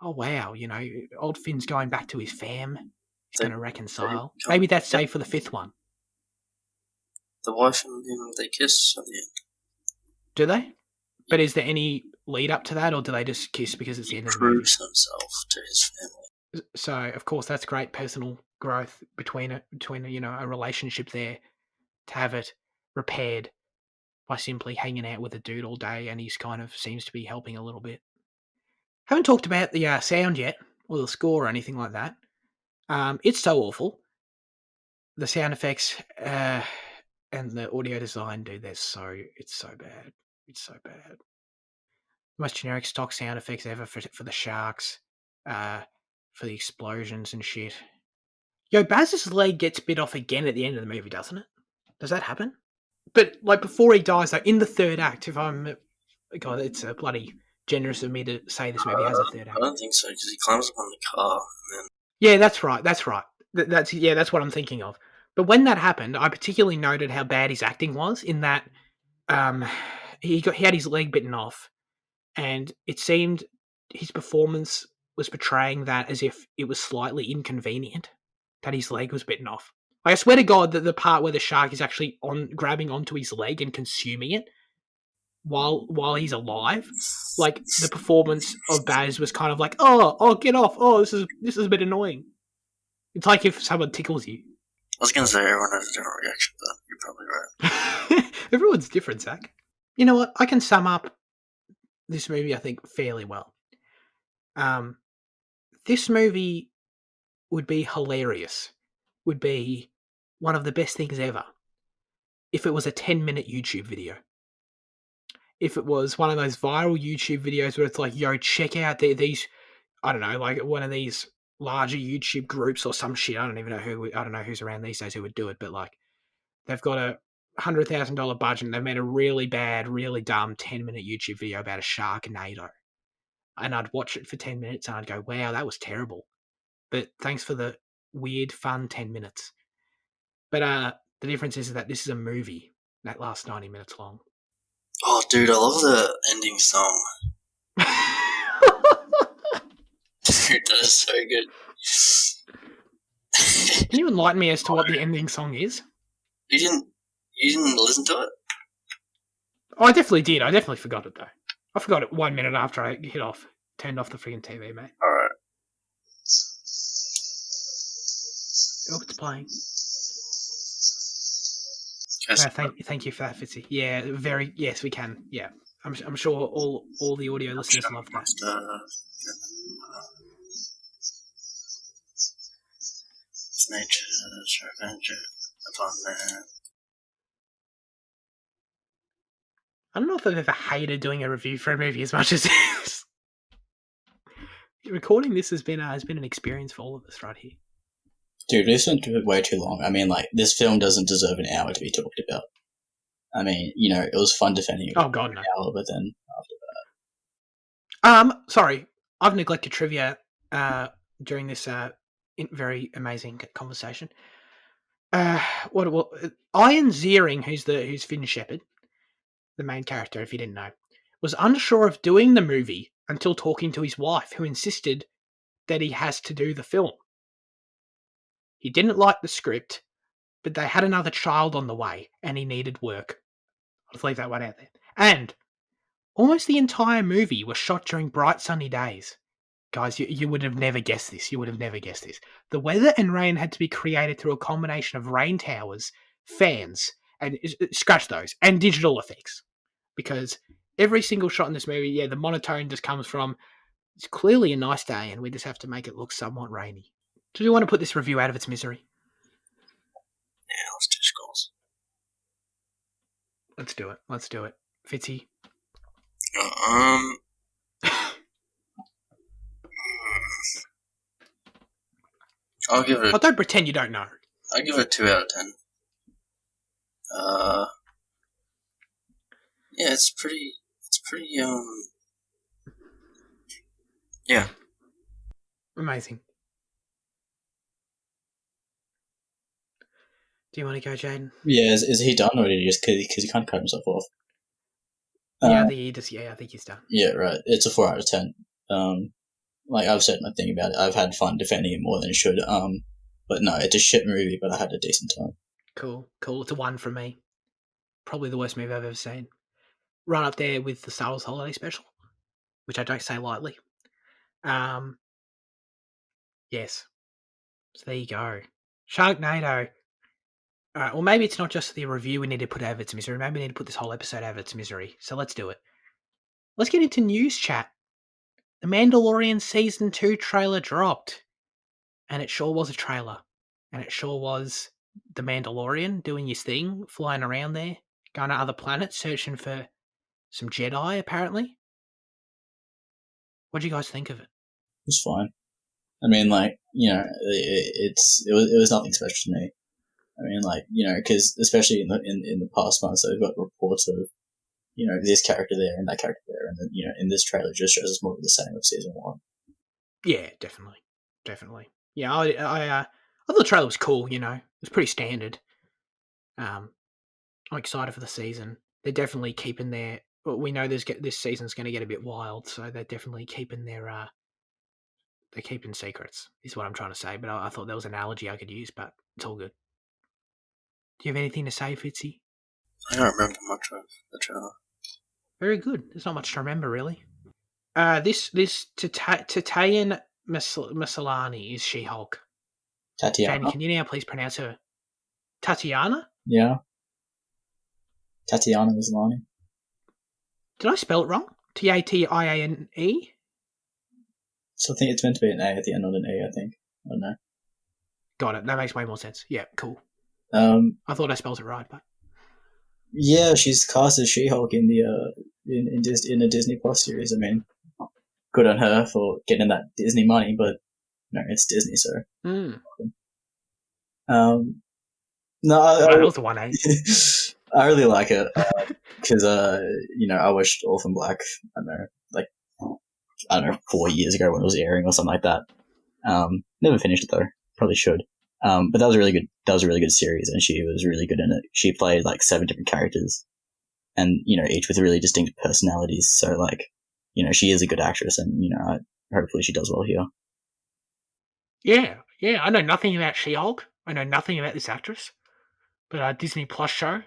oh wow, you know, old Finn's going back to his fam. He's going to reconcile. Maybe that's safe for the fifth one. The wife and him, they kiss at the end. Do they? But is there any lead up to that, or do they just kiss because it's the end of the movie? He proves himself to his family. So, of course, that's great personal growth between you know, a relationship there, to have it repaired by simply hanging out with a dude all day, and he's kind of seems to be helping a little bit. Haven't talked about the sound yet, or the score or anything like that. It's so awful. The sound effects and the audio design, dude, it's so bad. It's so bad. Most generic stock sound effects ever for the sharks, for the explosions and shit. Yo, Baz's leg gets bit off again at the end of the movie, doesn't it? Does that happen? But like before he dies, though, in the third act, if I'm, God, it's bloody generous of me to say this movie has a third act. I don't think so, because he climbs up on the car and then. Yeah, that's right. That's right. That's what I'm thinking of. But when that happened, I particularly noted how bad his acting was. In that, he had his leg bitten off, and it seemed his performance was portraying that as if it was slightly inconvenient that his leg was bitten off. Like, I swear to God that the part where the shark is actually grabbing onto his leg and consuming it while he's alive, like the performance of Baz was kind of like, oh, get off! Oh, this is a bit annoying. It's like if someone tickles you. I was gonna say everyone has a different reaction, but you're probably right. Everyone's different, Zach. You know what? I can sum up this movie, I think, fairly well. This movie would be hilarious. Would be one of the best things ever if it was a 10-minute YouTube video. If it was one of those viral YouTube videos where it's like, yo, check out these, I don't know, like one of these larger YouTube groups or some shit. I don't know who's around these days who would do it, but like they've got a $100,000 budget and they've made a really bad, really dumb 10-minute YouTube video about a Sharknado. And I'd watch it for 10 minutes and I'd go, wow, that was terrible. But thanks for the weird, fun 10 minutes. But the difference is that this is a movie that lasts 90 minutes long. Oh, dude, I love the ending song. Dude, that is so good. Can you enlighten me as to what the ending song is? You didn't listen to it? Oh, I definitely did. I definitely forgot it, though. I forgot it 1 minute after I turned off the freaking TV, mate. Alright. Oh, it's playing. Yes. Thank you for that, Fitzy. Yeah, yes, we can. Yeah. I'm sure all the audio listeners love that. Nature's revenge upon man. I don't know if I've ever hated doing a review for a movie as much as this. Recording this has been an experience for all of us right here. Dude, this went way too long. I mean, like, this film doesn't deserve an hour to be talked about. I mean, you know, it was fun defending it. Oh God, no. Hour, but then after that. Sorry, I've neglected trivia during this very amazing conversation. Ian Ziering, who's Finn Shepard, the main character, if you didn't know, was unsure of doing the movie until talking to his wife, who insisted that he has to do the film. He didn't like the script, but they had another child on the way, and he needed work. I'll leave that one out there. And almost the entire movie was shot during bright sunny days. Guys, you would have never guessed this. You would have never guessed this. The weather and rain had to be created through a combination of rain towers, fans, and scratch those, and digital effects. Because every single shot in this movie, the monotone just comes from, it's clearly a nice day, and we just have to make it look somewhat rainy. Do you want to put this review out of its misery? Yeah, let's do scores. Let's do it. Fitzy? I'll give it. Oh, don't pretend you don't know. I'll give it a 2 out of 10. Yeah, it's pretty. Yeah. Amazing. Do you want to go, Jaden? Yeah, is he done, or did he just because he kind of cut himself off? I think he's done. Yeah, right. It's a 4 out of 10. Like I've said my thing about it. I've had fun defending it more than it should. But no, it's a shit movie, but I had a decent time. Cool. It's a 1 from me. Probably the worst movie I've ever seen. Right up there with the Star Wars Holiday Special, which I don't say lightly. Yes. So there you go. Sharknado. All right. Well, maybe it's not just the review we need to put over to misery. Maybe we need to put this whole episode over to misery. So let's do it. Let's get into news chat. The Mandalorian Season 2 trailer dropped. And it sure was a trailer. And it sure was the Mandalorian doing his thing, flying around there, going to other planets, searching for some Jedi, apparently. What do you guys think of it? It was fine. I mean, like, you know, it was nothing special to me. I mean, like, you know, because especially in the past months, I've got reports of, you know, this character there and that character there, and then, you know, in this trailer, it just shows us more of the same of season 1. Yeah, definitely. Yeah, I thought the trailer was cool. You know, it was pretty standard. I'm excited for the season. They're definitely keeping their. Well, we know this season's going to get a bit wild, so they're definitely keeping their. They're keeping secrets. Is what I'm trying to say. But I thought there was an analogy I could use, but it's all good. Do you have anything to say, Fitzy? I don't remember much of the trailer. Very good. There's not much to remember, really. This Tatiana Maslany is She-Hulk. Tatiana? Jane, can you now please pronounce her? Tatiana? Yeah. Tatiana Maslany. Did I spell it wrong? Tatiane? So I think it's meant to be an A at the end, not an E, I think. I don't know. Got it. That makes way more sense. Yeah, cool. I thought I spelled it right, but yeah, she's cast as She-Hulk in the in a Disney Plus series. I mean, good on her for getting that Disney money, but no, it's Disney, so. No, that was the one, eh? I really like it because you know, I watched Orphan Black. I don't know, 4 years ago when it was airing or something like that. Never finished it though. Probably should. But that was a really good. That was a really good series, and she was really good in it. She played like 7 different characters, and you know, each with really distinct personalities. So like, you know, she is a good actress, and you know, hopefully she does well here. Yeah. I know nothing about She-Hulk. I know nothing about this actress, but Disney Plus show,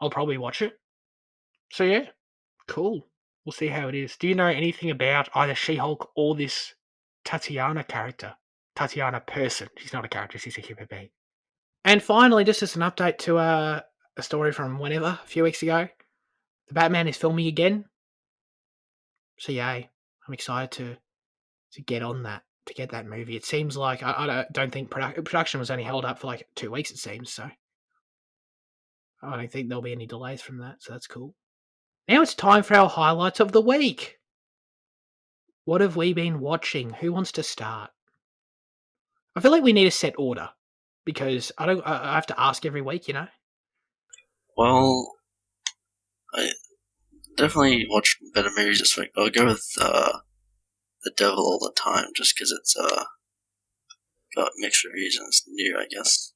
I'll probably watch it. So yeah, cool. We'll see how it is. Do you know anything about either She-Hulk or this Tatiana character? Tatiana person. She's not a character, she's a human being. And finally, just as an update to a story from whenever, a few weeks ago, the Batman is filming again. So yay. I'm excited to get on that, to get that movie. It seems like, I don't think production was only held up for like 2 weeks, it seems, so I don't think there'll be any delays from that, so that's cool. Now it's time for our highlights of the week. What have we been watching? Who wants to start? I feel like we need a set order because I have to ask every week, you know? Well, I definitely watched better movies this week. I'll go with The Devil All the Time just because it's got mixed reviews and it's new, I guess.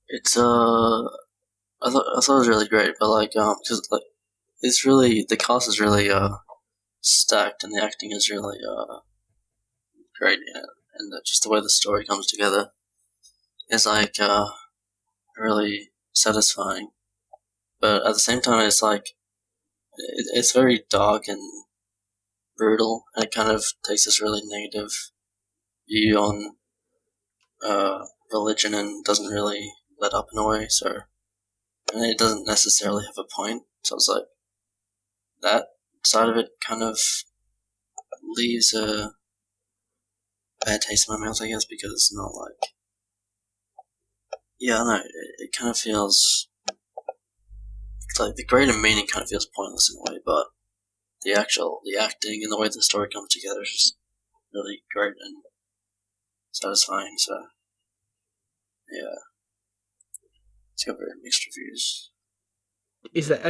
It's I thought it was really great, but like because like it's really, the cast is really stacked and the acting is really great in it, and just the way the story comes together is like really satisfying. But at the same time, it's like it's very dark and brutal, and it kind of takes this really negative view on religion and doesn't really let up in a way. So, and it doesn't necessarily have a point. So it's like that side of it kind of leaves a bad taste in my mouth, I guess, because it's not like, yeah, I don't know, it kind of feels like the greater meaning kind of feels pointless in a way, but the acting and the way the story comes together is just really great and satisfying. So yeah, it's got very mixed reviews.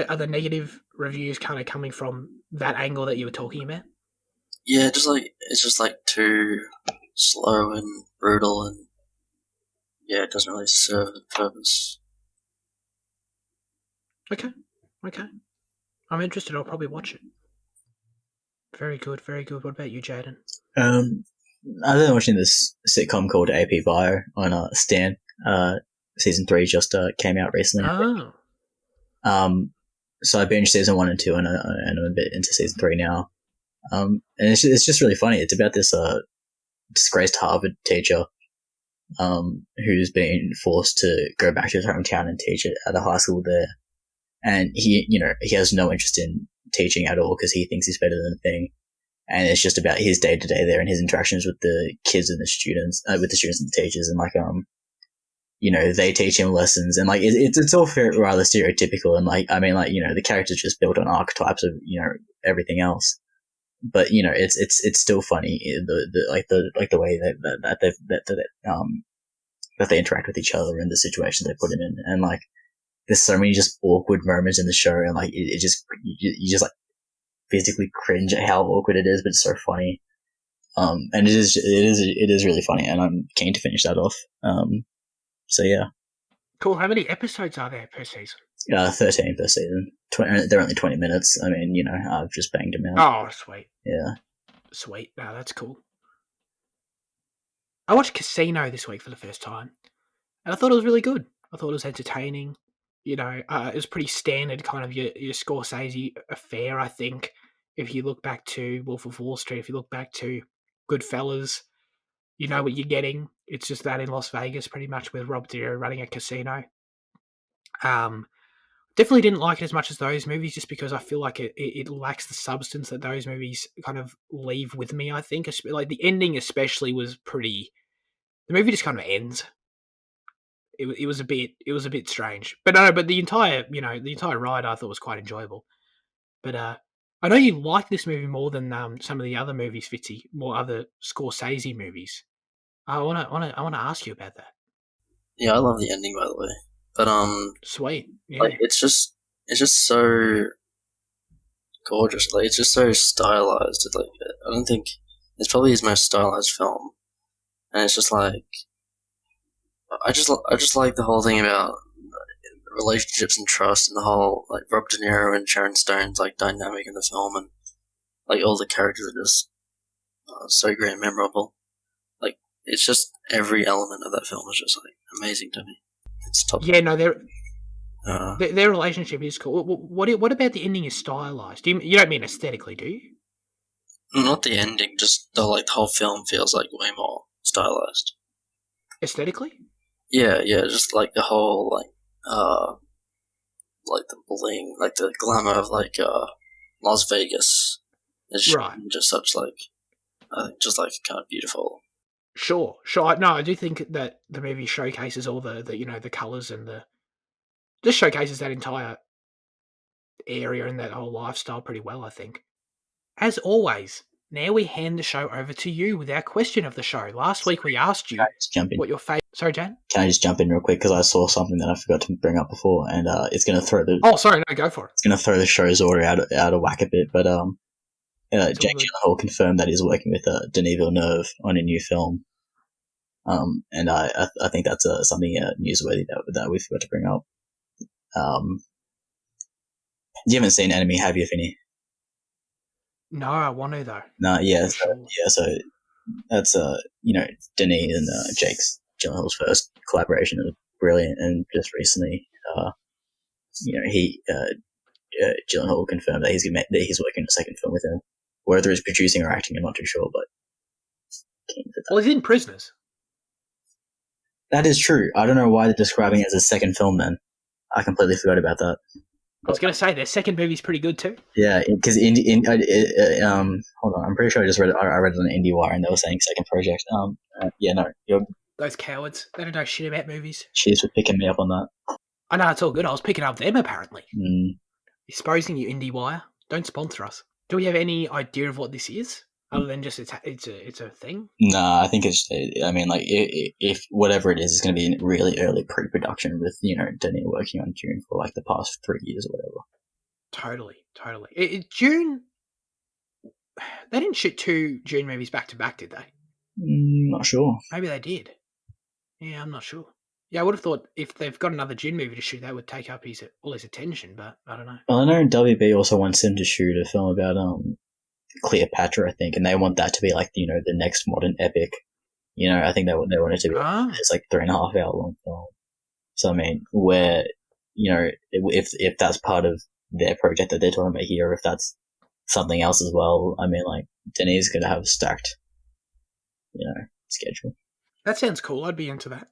Are the negative reviews kind of coming from that angle that you were talking about? Yeah, it's just like too slow and brutal, and yeah, it doesn't really serve the purpose. Okay. I'm interested. I'll probably watch it. Very good. What about you, Jaden? I've been watching this sitcom called AP Bio on Stan. Season 3 just came out recently. Oh. So I binged season 1 and 2, and I'm a bit into season 3 now. And it's just really funny. It's about this disgraced Harvard teacher who's been forced to go back to his hometown and teach at a high school there. And he has no interest in teaching at all because he thinks he's better than the thing. And it's just about his day to day there and his interactions with the kids and the students, with the students and the teachers, and they teach him lessons, and it's all rather stereotypical, and the characters just built on archetypes of everything else, but it's still funny, the way that they interact with each other and the situations they put him in, and there's so many just awkward moments in the show, and you just physically cringe at how awkward it is, but it's so funny. And it is really funny, and I'm keen to finish that off. So yeah. Cool. How many episodes are there per season? 13 per season. They're only 20 minutes. I mean, I've just banged them out. Oh, sweet. Yeah. Sweet. No, that's cool. I watched Casino this week for the first time, and I thought it was really good. I thought it was entertaining. It was pretty standard kind of your Scorsese affair, I think. If you look back to Wolf of Wall Street, if you look back to Goodfellas, you know what you're getting. It's just that in Las Vegas, pretty much, with Rob De Niro running a casino. Definitely didn't like it as much as those movies, just because I feel like it lacks the substance that those movies kind of leave with me, I think. Like, the ending especially was pretty... The movie just kind of ends. It was a bit strange. But no, but the entire ride I thought was quite enjoyable. But I know you like this movie more than some of the other movies, Fitzy, more other Scorsese movies. I want to ask you about that. Yeah, I love the ending, by the way. But sweet. Yeah. It's just so gorgeous. It's just so stylized. I don't think it's probably his most stylized film, and it's just I just like the whole thing about relationships and trust, and the whole Rob De Niro and Sharon Stone's dynamic in the film, and all the characters are just so great and memorable. It's just every element of that film is just amazing to me. It's top. Yeah, no, their relationship is cool. What about the ending is stylized? You don't mean aesthetically, do you? Not the ending, just the whole film feels way more stylized. Aesthetically? Yeah, just the whole the bling, the glamour of Las Vegas is right. Just such I think just kind of beautiful. Sure. No, I do think that the movie showcases all the colours and just showcases that entire area and that whole lifestyle pretty well, I think. As always, now we hand the show over to you with our question of the show. Last week we asked you what your favourite... Sorry, Jan? Can I just jump in real quick, because I saw something that I forgot to bring up before, and it's going to throw the... Oh, sorry, no, go for it. It's going to throw the show's order out of whack a bit, but Jake Gyllenhaal confirmed that he's working with Denis Villeneuve on a new film, and I think that's something newsworthy that we forgot to bring up. You haven't seen Enemy, have you, Finny? No, I want to though. No, yeah, so that's Denis and Jake Gyllenhaal's first collaboration. It was brilliant, and just recently, Gyllenhaal confirmed that he's working on a second film with him. Whether he's producing or acting, I'm not too sure, but well, he's in Prisoners. That is true. I don't know why they're describing it as a second film then. I completely forgot about that. I was going to say, their second movie's pretty good too. Yeah, because hold on, I'm pretty sure I just read it. I read it on IndieWire, and they were saying second project. Those cowards. They don't know shit about movies. Cheers for picking me up on that. I know, it's all good. I was picking up them, apparently. Mm. Exposing you, IndieWire. Don't sponsor us. Do we have any idea of what this is? Other than just it's a thing? No, I think it's... I mean, if whatever it is, it's going to be in really early pre-production with, Denis working on Dune for, the past 3 years or whatever. Totally. Dune... They didn't shoot 2 Dune movies back-to-back, did they? Not sure. Maybe they did. Yeah, I'm not sure. Yeah, I would have thought if they've got another Dune movie to shoot, that would take up all his attention, but I don't know. Well, I know WB also wants him to shoot a film about Cleopatra, I think, and they want that to be the next modern epic. I think they want it to be it's 3.5 hour long film. So I mean, where if that's part of their project that they're talking about here, or if that's something else as well, I mean, Denis is going to have a stacked schedule. That sounds cool. I'd be into that.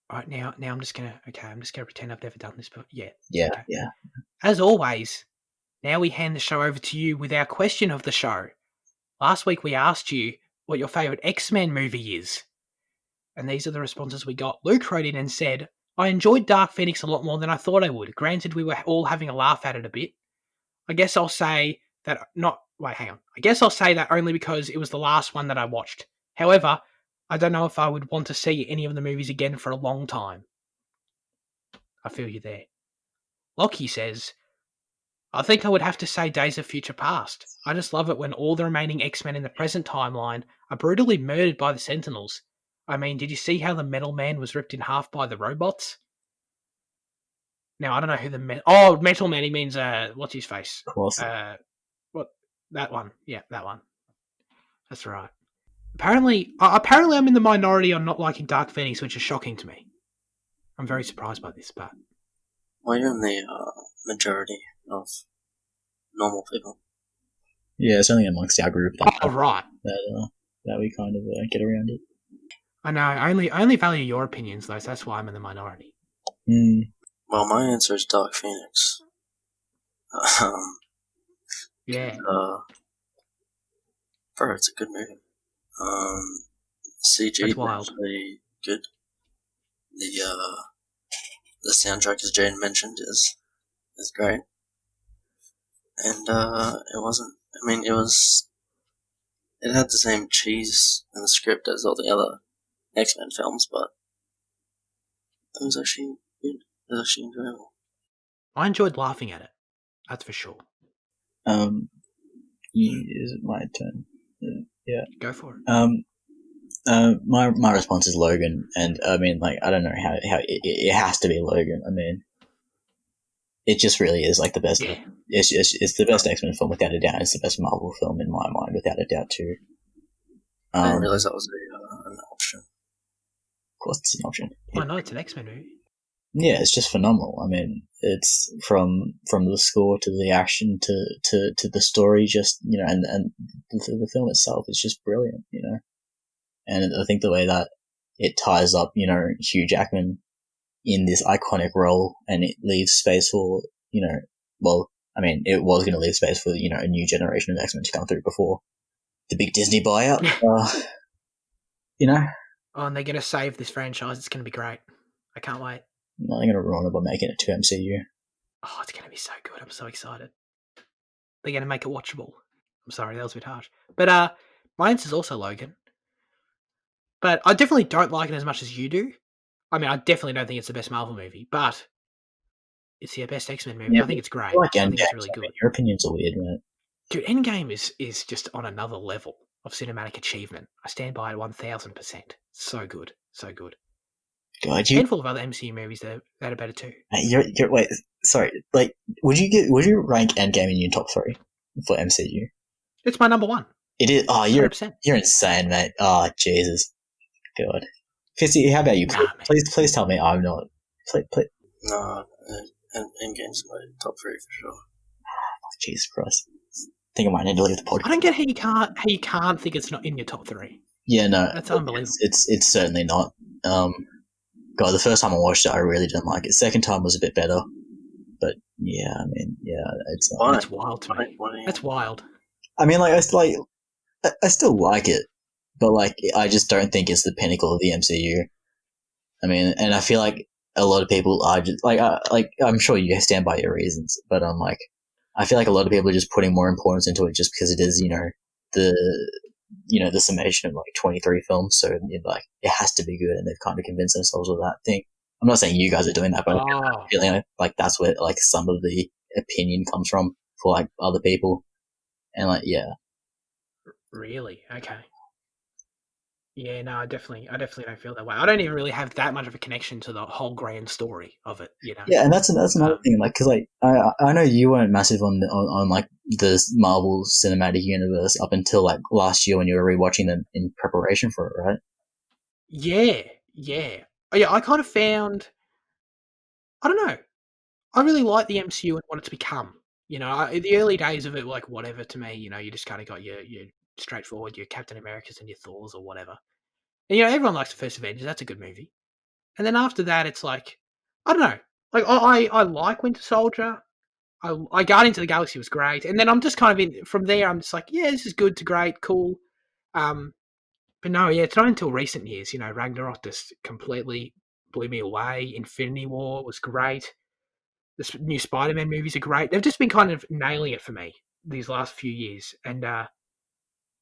All right, now I'm just gonna pretend I've never done this, but yeah. Yeah, Okay. yeah. As always, now we hand the show over to you with our question of the show. Last week we asked you what your favourite X-Men movie is. And these are the responses we got. Luke wrote in and said, I enjoyed Dark Phoenix a lot more than I thought I would. Granted, we were all having a laugh at it a bit. I guess I'll say that I guess I'll say that only because it was the last one that I watched. However, I don't know if I would want to see any of the movies again for a long time. I feel you there. Lockie says, I think I would have to say Days of Future Past. I just love it when all the remaining X-Men in the present timeline are brutally murdered by the Sentinels. I mean, did you see how the Metal Man was ripped in half by the robots? Now, I don't know who the Metal Man, he means, what's his face? Of course. What? That one. Yeah, that one. That's right. Apparently I'm in the minority on not liking Dark Phoenix, which is shocking to me. I'm very surprised by this, but... Well, you're in the majority of normal people. Yeah, it's only amongst our group right. that we kind of get around it. I know. I only value your opinions, though, so that's why I'm in the minority. Well, my answer is Dark Phoenix. Yeah. Bro, it's a good movie. CG is actually good. The soundtrack, as Jane mentioned, is great. And it wasn't. I mean, it had the same cheese in the script as all the other X-Men films, but it was actually good. It was actually enjoyable. I enjoyed laughing at it. That's for sure. Is it my turn? Yeah. Go for it. My response is Logan, and I mean, like, I don't know how it has to be Logan. I mean, it just really is like the best. Yeah. It's the best X-Men film without a doubt. It's the best Marvel film in my mind without a doubt too. I didn't realize that was an option. Of course, it's an option. Why not? It's an X-Men movie. Yeah, it's just phenomenal. I mean, it's from the score to the action to the story, just, you know, and the film itself is just brilliant, you know. And I think the way that it ties up, you know, Hugh Jackman in this iconic role, and it leaves space for, you know, well, I mean, it was going to leave space for, you know, a new generation of X-Men to come through before the big Disney buyout, you know. Oh, and they're going to save this franchise. It's going to be great. I can't wait. No, they're going to ruin it by making it to MCU. Oh, it's going to be so good. I'm so excited. They're going to make it watchable. I'm sorry, that was a bit harsh. But my answer's also Logan. But I definitely don't like it as much as you do. I mean, I definitely don't think it's the best Marvel movie, but it's the best X-Men movie. Yeah, I think it's great. Like I think it's really good. I mean, your opinions are weird, man. Dude, Endgame is just on another level of cinematic achievement. I stand by it 1,000%. So good. So good. God, a handful of other MCU movies that are better too. Wait, sorry. Like, would you rank Endgame in your top 3 for MCU? It's my number 1. It is. Oh, you're 100%. You're insane, mate. Oh, Jesus. God. Fisty, how about you? Please tell me I'm not. Please. No, Endgame's my top 3 for sure. Oh, Jesus Christ. I think I might need to leave the podcast. I don't get how you can't think it's not in your top 3. Yeah, no. That's unbelievable. It's certainly not. God, the first time I watched it, I really didn't like it. Second time was a bit better. But, yeah, I mean, yeah, it's... That's wild to me. That's wild. I mean, like, I still like it. But, like, I just don't think it's the pinnacle of the MCU. I mean, and I feel like a lot of people are just... Like, I'm sure you stand by your reasons. But, like, I feel like a lot of people are just putting more importance into it just because it is, the summation of like 23 films, so like it has to be good, and they've kind of convinced themselves of that thing. I'm not saying you guys are doing that, but I feel like that's where like some of the opinion comes from for like other people, and like yeah. Really? Okay. Yeah, no, I definitely don't feel that way. I don't even really have that much of a connection to the whole grand story of it, you know. Yeah, and that's another thing, like, because like I know you weren't massive on like the Marvel Cinematic Universe up until like last year when you were rewatching them in preparation for it, right? Yeah. I kind of found, I don't know, I really like the MCU and what it's become. You know, the early days of it were like whatever to me. You know, you just kind of got your straightforward, your Captain Americas and your Thors or whatever. And, everyone likes the first Avengers. That's a good movie. And then after that, it's like, I don't know. Like, I like Winter Soldier. I Guardians of the Galaxy was great. And then I'm just kind of from there, I'm just like, yeah, this is good to great, cool. But no, yeah, it's not until recent years, Ragnarok just completely blew me away. Infinity War was great. The new Spider-Man movies are great. They've just been kind of nailing it for me these last few years. And I'm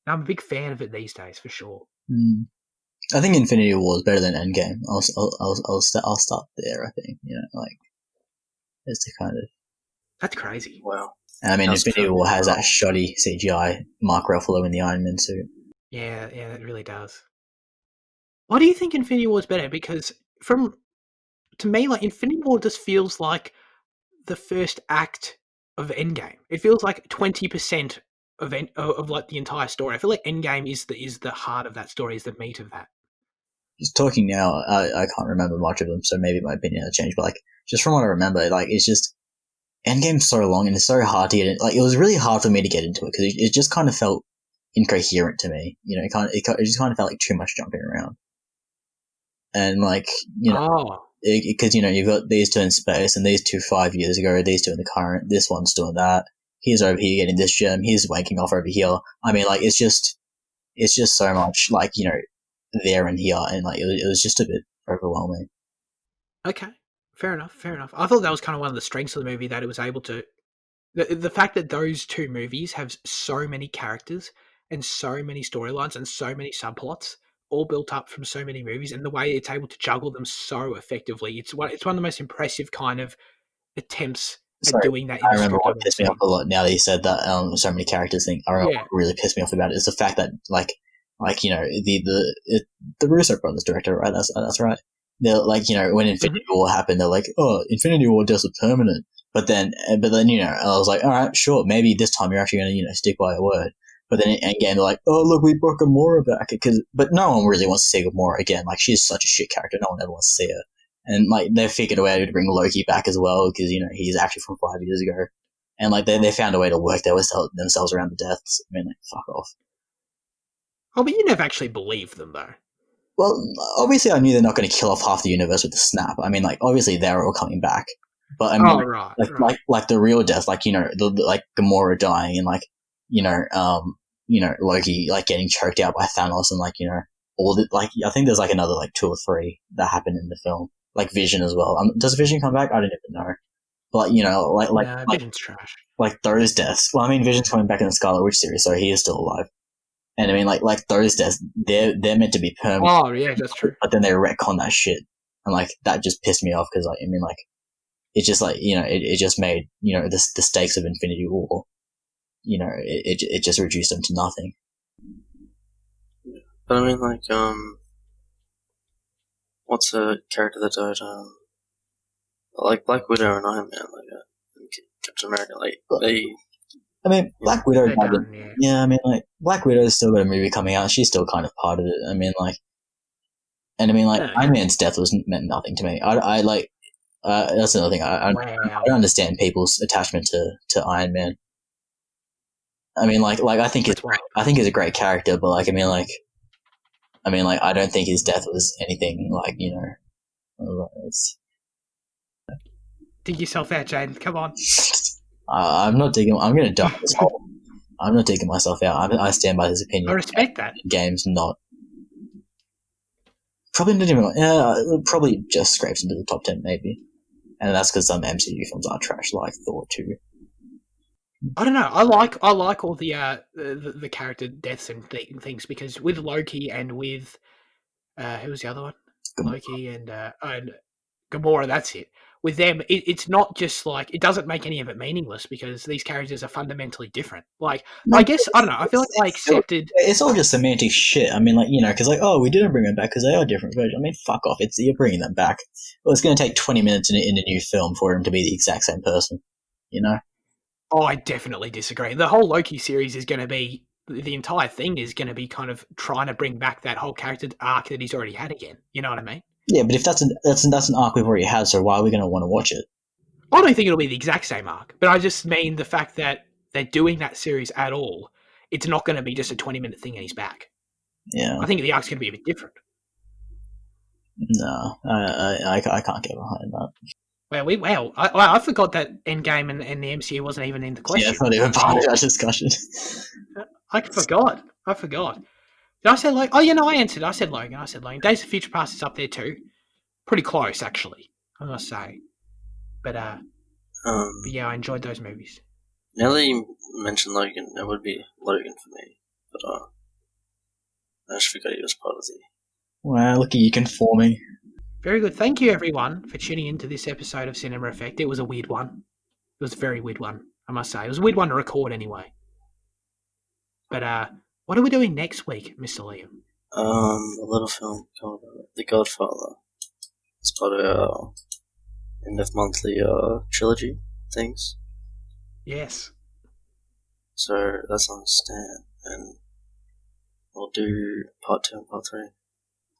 a big fan of it these days, for sure. I think Infinity War is better than Endgame. I'll start there. I think it's the kind of. That's crazy. Wow. I mean, Infinity War has that shoddy CGI Mark Ruffalo in the Iron Man suit. Yeah, it really does. Why do you think Infinity War is better? Because to me, like, Infinity War just feels like the first act of Endgame. It feels like 20% of like the entire story. I feel like Endgame is the heart of that story, is the meat of that. He's talking now. I can't remember much of them, so maybe my opinion has changed. But like, just from what I remember, like, it's just Endgame's so long and it's so hard to get in. Like, it was really hard for me to get into it because it just kind of felt incoherent to me. It just kind of felt like too much jumping around. And like, because you've got these two in space and these two 5 years ago, these two in the current, this one's doing that. He's over here getting this gem. He's wanking off over here. I mean, like, it's just so much, like, there and here, and like it was just a bit overwhelming. Okay, fair enough. I thought that was kind of one of the strengths of the movie, that it was able to, the fact that those two movies have so many characters and so many storylines and so many subplots, all built up from so many movies, and the way it's able to juggle them so effectively. It's one of the most impressive kind of attempts at doing that. I remember what pissed me off a lot now that you said that so many characters thing. I remember what really pissed me off about it is the fact that the Russo brothers director, right? That's right. They're like, when Infinity War happened, they're like, oh, Infinity War does a permanent. But then, I was like, all right, sure, maybe this time you're actually going to, stick by your word. But then in Endgame, they're like, oh, look, we brought Gamora back. But no one really wants to see Gamora again. Like, she's such a shit character. No one ever wants to see her. And, like, they figured a way to bring Loki back as well because, he's actually from 5 years ago. And, like, they found a way to work themselves around the deaths. I mean, like, fuck off. Oh, but you never actually believed them, though. Well, obviously I knew they're not going to kill off half the universe with the snap. I mean, like, obviously they're all coming back. But I mean, right. like the real death, like, like Gamora dying and, like, Loki, like, getting choked out by Thanos and, like, all the, like, I think there's, like, another, like, 2 or 3 that happen in the film. Like, Vision as well. Does Vision come back? I don't even know. But, Vision's trash. Like, those deaths. Well, I mean, Vision's coming back in the Scarlet Witch series, so he is still alive. And I mean, like those deaths, they're meant to be permanent. Oh, yeah, that's true. But then they retcon that shit. And, like, that just pissed me off because, like, I mean, like, it just, like, it just made, the stakes of Infinity War, it just reduced them to nothing. But I mean, like, what's a character that died? Like Black Widow and Iron Man, like, Captain America, like, they... I mean, Black Widow... Yeah, I mean, like, Black Widow's still got a movie coming out. She's still kind of part of it. I mean, like... And I mean, like, Iron Man's death meant nothing to me. That's another thing. I don't understand people's attachment to Iron Man. I mean, like I think he's a great character, but, like, I mean, I don't think his death was anything, like, it's... Dig yourself out, Jaden. Come on. I'm not digging. I'm going to dump this hole. I'm not digging myself out. I stand by his opinion. I respect that. Game's not. Probably not even. Probably just scrapes into the top 10, maybe. And that's because some MCU films are trash, like Thor 2. I don't know. I like all the character deaths and things, because with Loki and with who was the other one? Loki and Gamora. That's it. With them, it's not just like, it doesn't make any of it meaningless because these characters are fundamentally different. Like, I guess, I don't know, I feel like I accepted... It's all just semantic shit. I mean, like, because, like, oh, we didn't bring them back because they are different versions. I mean, fuck off. You're bringing them back. Well, it's going to take 20 minutes in a new film for him to be the exact same person, Oh, I definitely disagree. The whole Loki series is going to be... The entire thing is going to be kind of trying to bring back that whole character arc that he's already had again. You know what I mean? Yeah, but if that's an arc we've already had, so why are we going to want to watch it? I don't think it'll be the exact same arc, but I just mean the fact that they're doing that series at all. It's not going to be just a 20-minute thing and he's back. Yeah. I think the arc's going to be a bit different. No, I can't get behind that. I forgot that Endgame and the MCU wasn't even in the Yeah, it's question. not even part of our discussion. I forgot. Did I say Logan? Oh, yeah, no, I answered. I said Logan. Days of Future Past is up there too. Pretty close, actually, I must say. But yeah, I enjoyed those movies. Now that you mentioned Logan, it would be Logan for me. But I just forgot he was part of the. Wow, look at you conforming. Very good. Thank you, everyone, for tuning into this episode of Cinema Effect. It was a weird one. It was a very weird one, I must say. It was a weird one to record anyway. But what are we doing next week, Mr. Liam? A little film called The Godfather. It's part of our end of monthly trilogy things. Yes. So that's on stand, and we'll do part 2 and part 3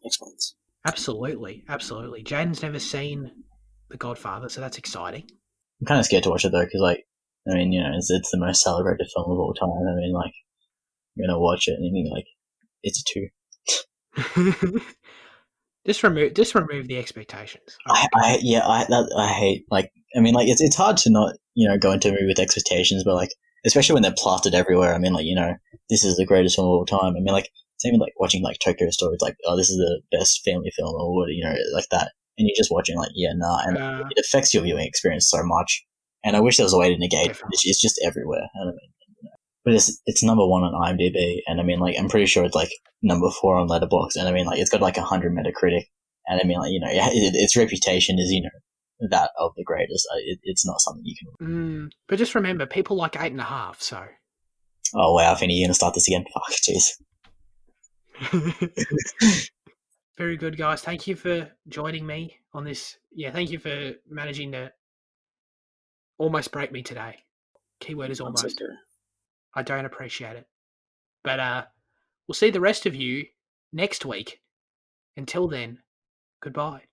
next month. Absolutely. Jaden's never seen The Godfather, so that's exciting. I'm kind of scared to watch it though, because it's the most celebrated film of all time. I mean, like, you're gonna watch it and you're like, it's a 2. Just remove the expectations. I hate, like, I mean, like, it's hard to not, go into a movie with expectations, but, like, especially when they're plastered everywhere. I mean, like, this is the greatest film of all time. I mean, like, it's even like watching, like, Tokyo Story. It's like, oh, this is the best family film, or what, like that. And you're just watching, like, yeah, nah. And it affects your viewing experience so much. And I wish there was a way to negate it. It's just everywhere. I mean, but it's number 1 on IMDb, and I mean, like, I'm pretty sure it's like number 4 on Letterboxd, and I mean, like, it's got like 100 Metacritic, and I mean, like, its reputation is, that of the greatest. It's not something you can. But just remember, people like 8.5. So. Oh wow, Finny, you're gonna start this again? Fuck, jeez. Very good, guys. Thank you for joining me on this. Yeah, thank you for managing to almost break me today. Keyword is almost. I don't appreciate it. But we'll see the rest of you next week. Until then, goodbye.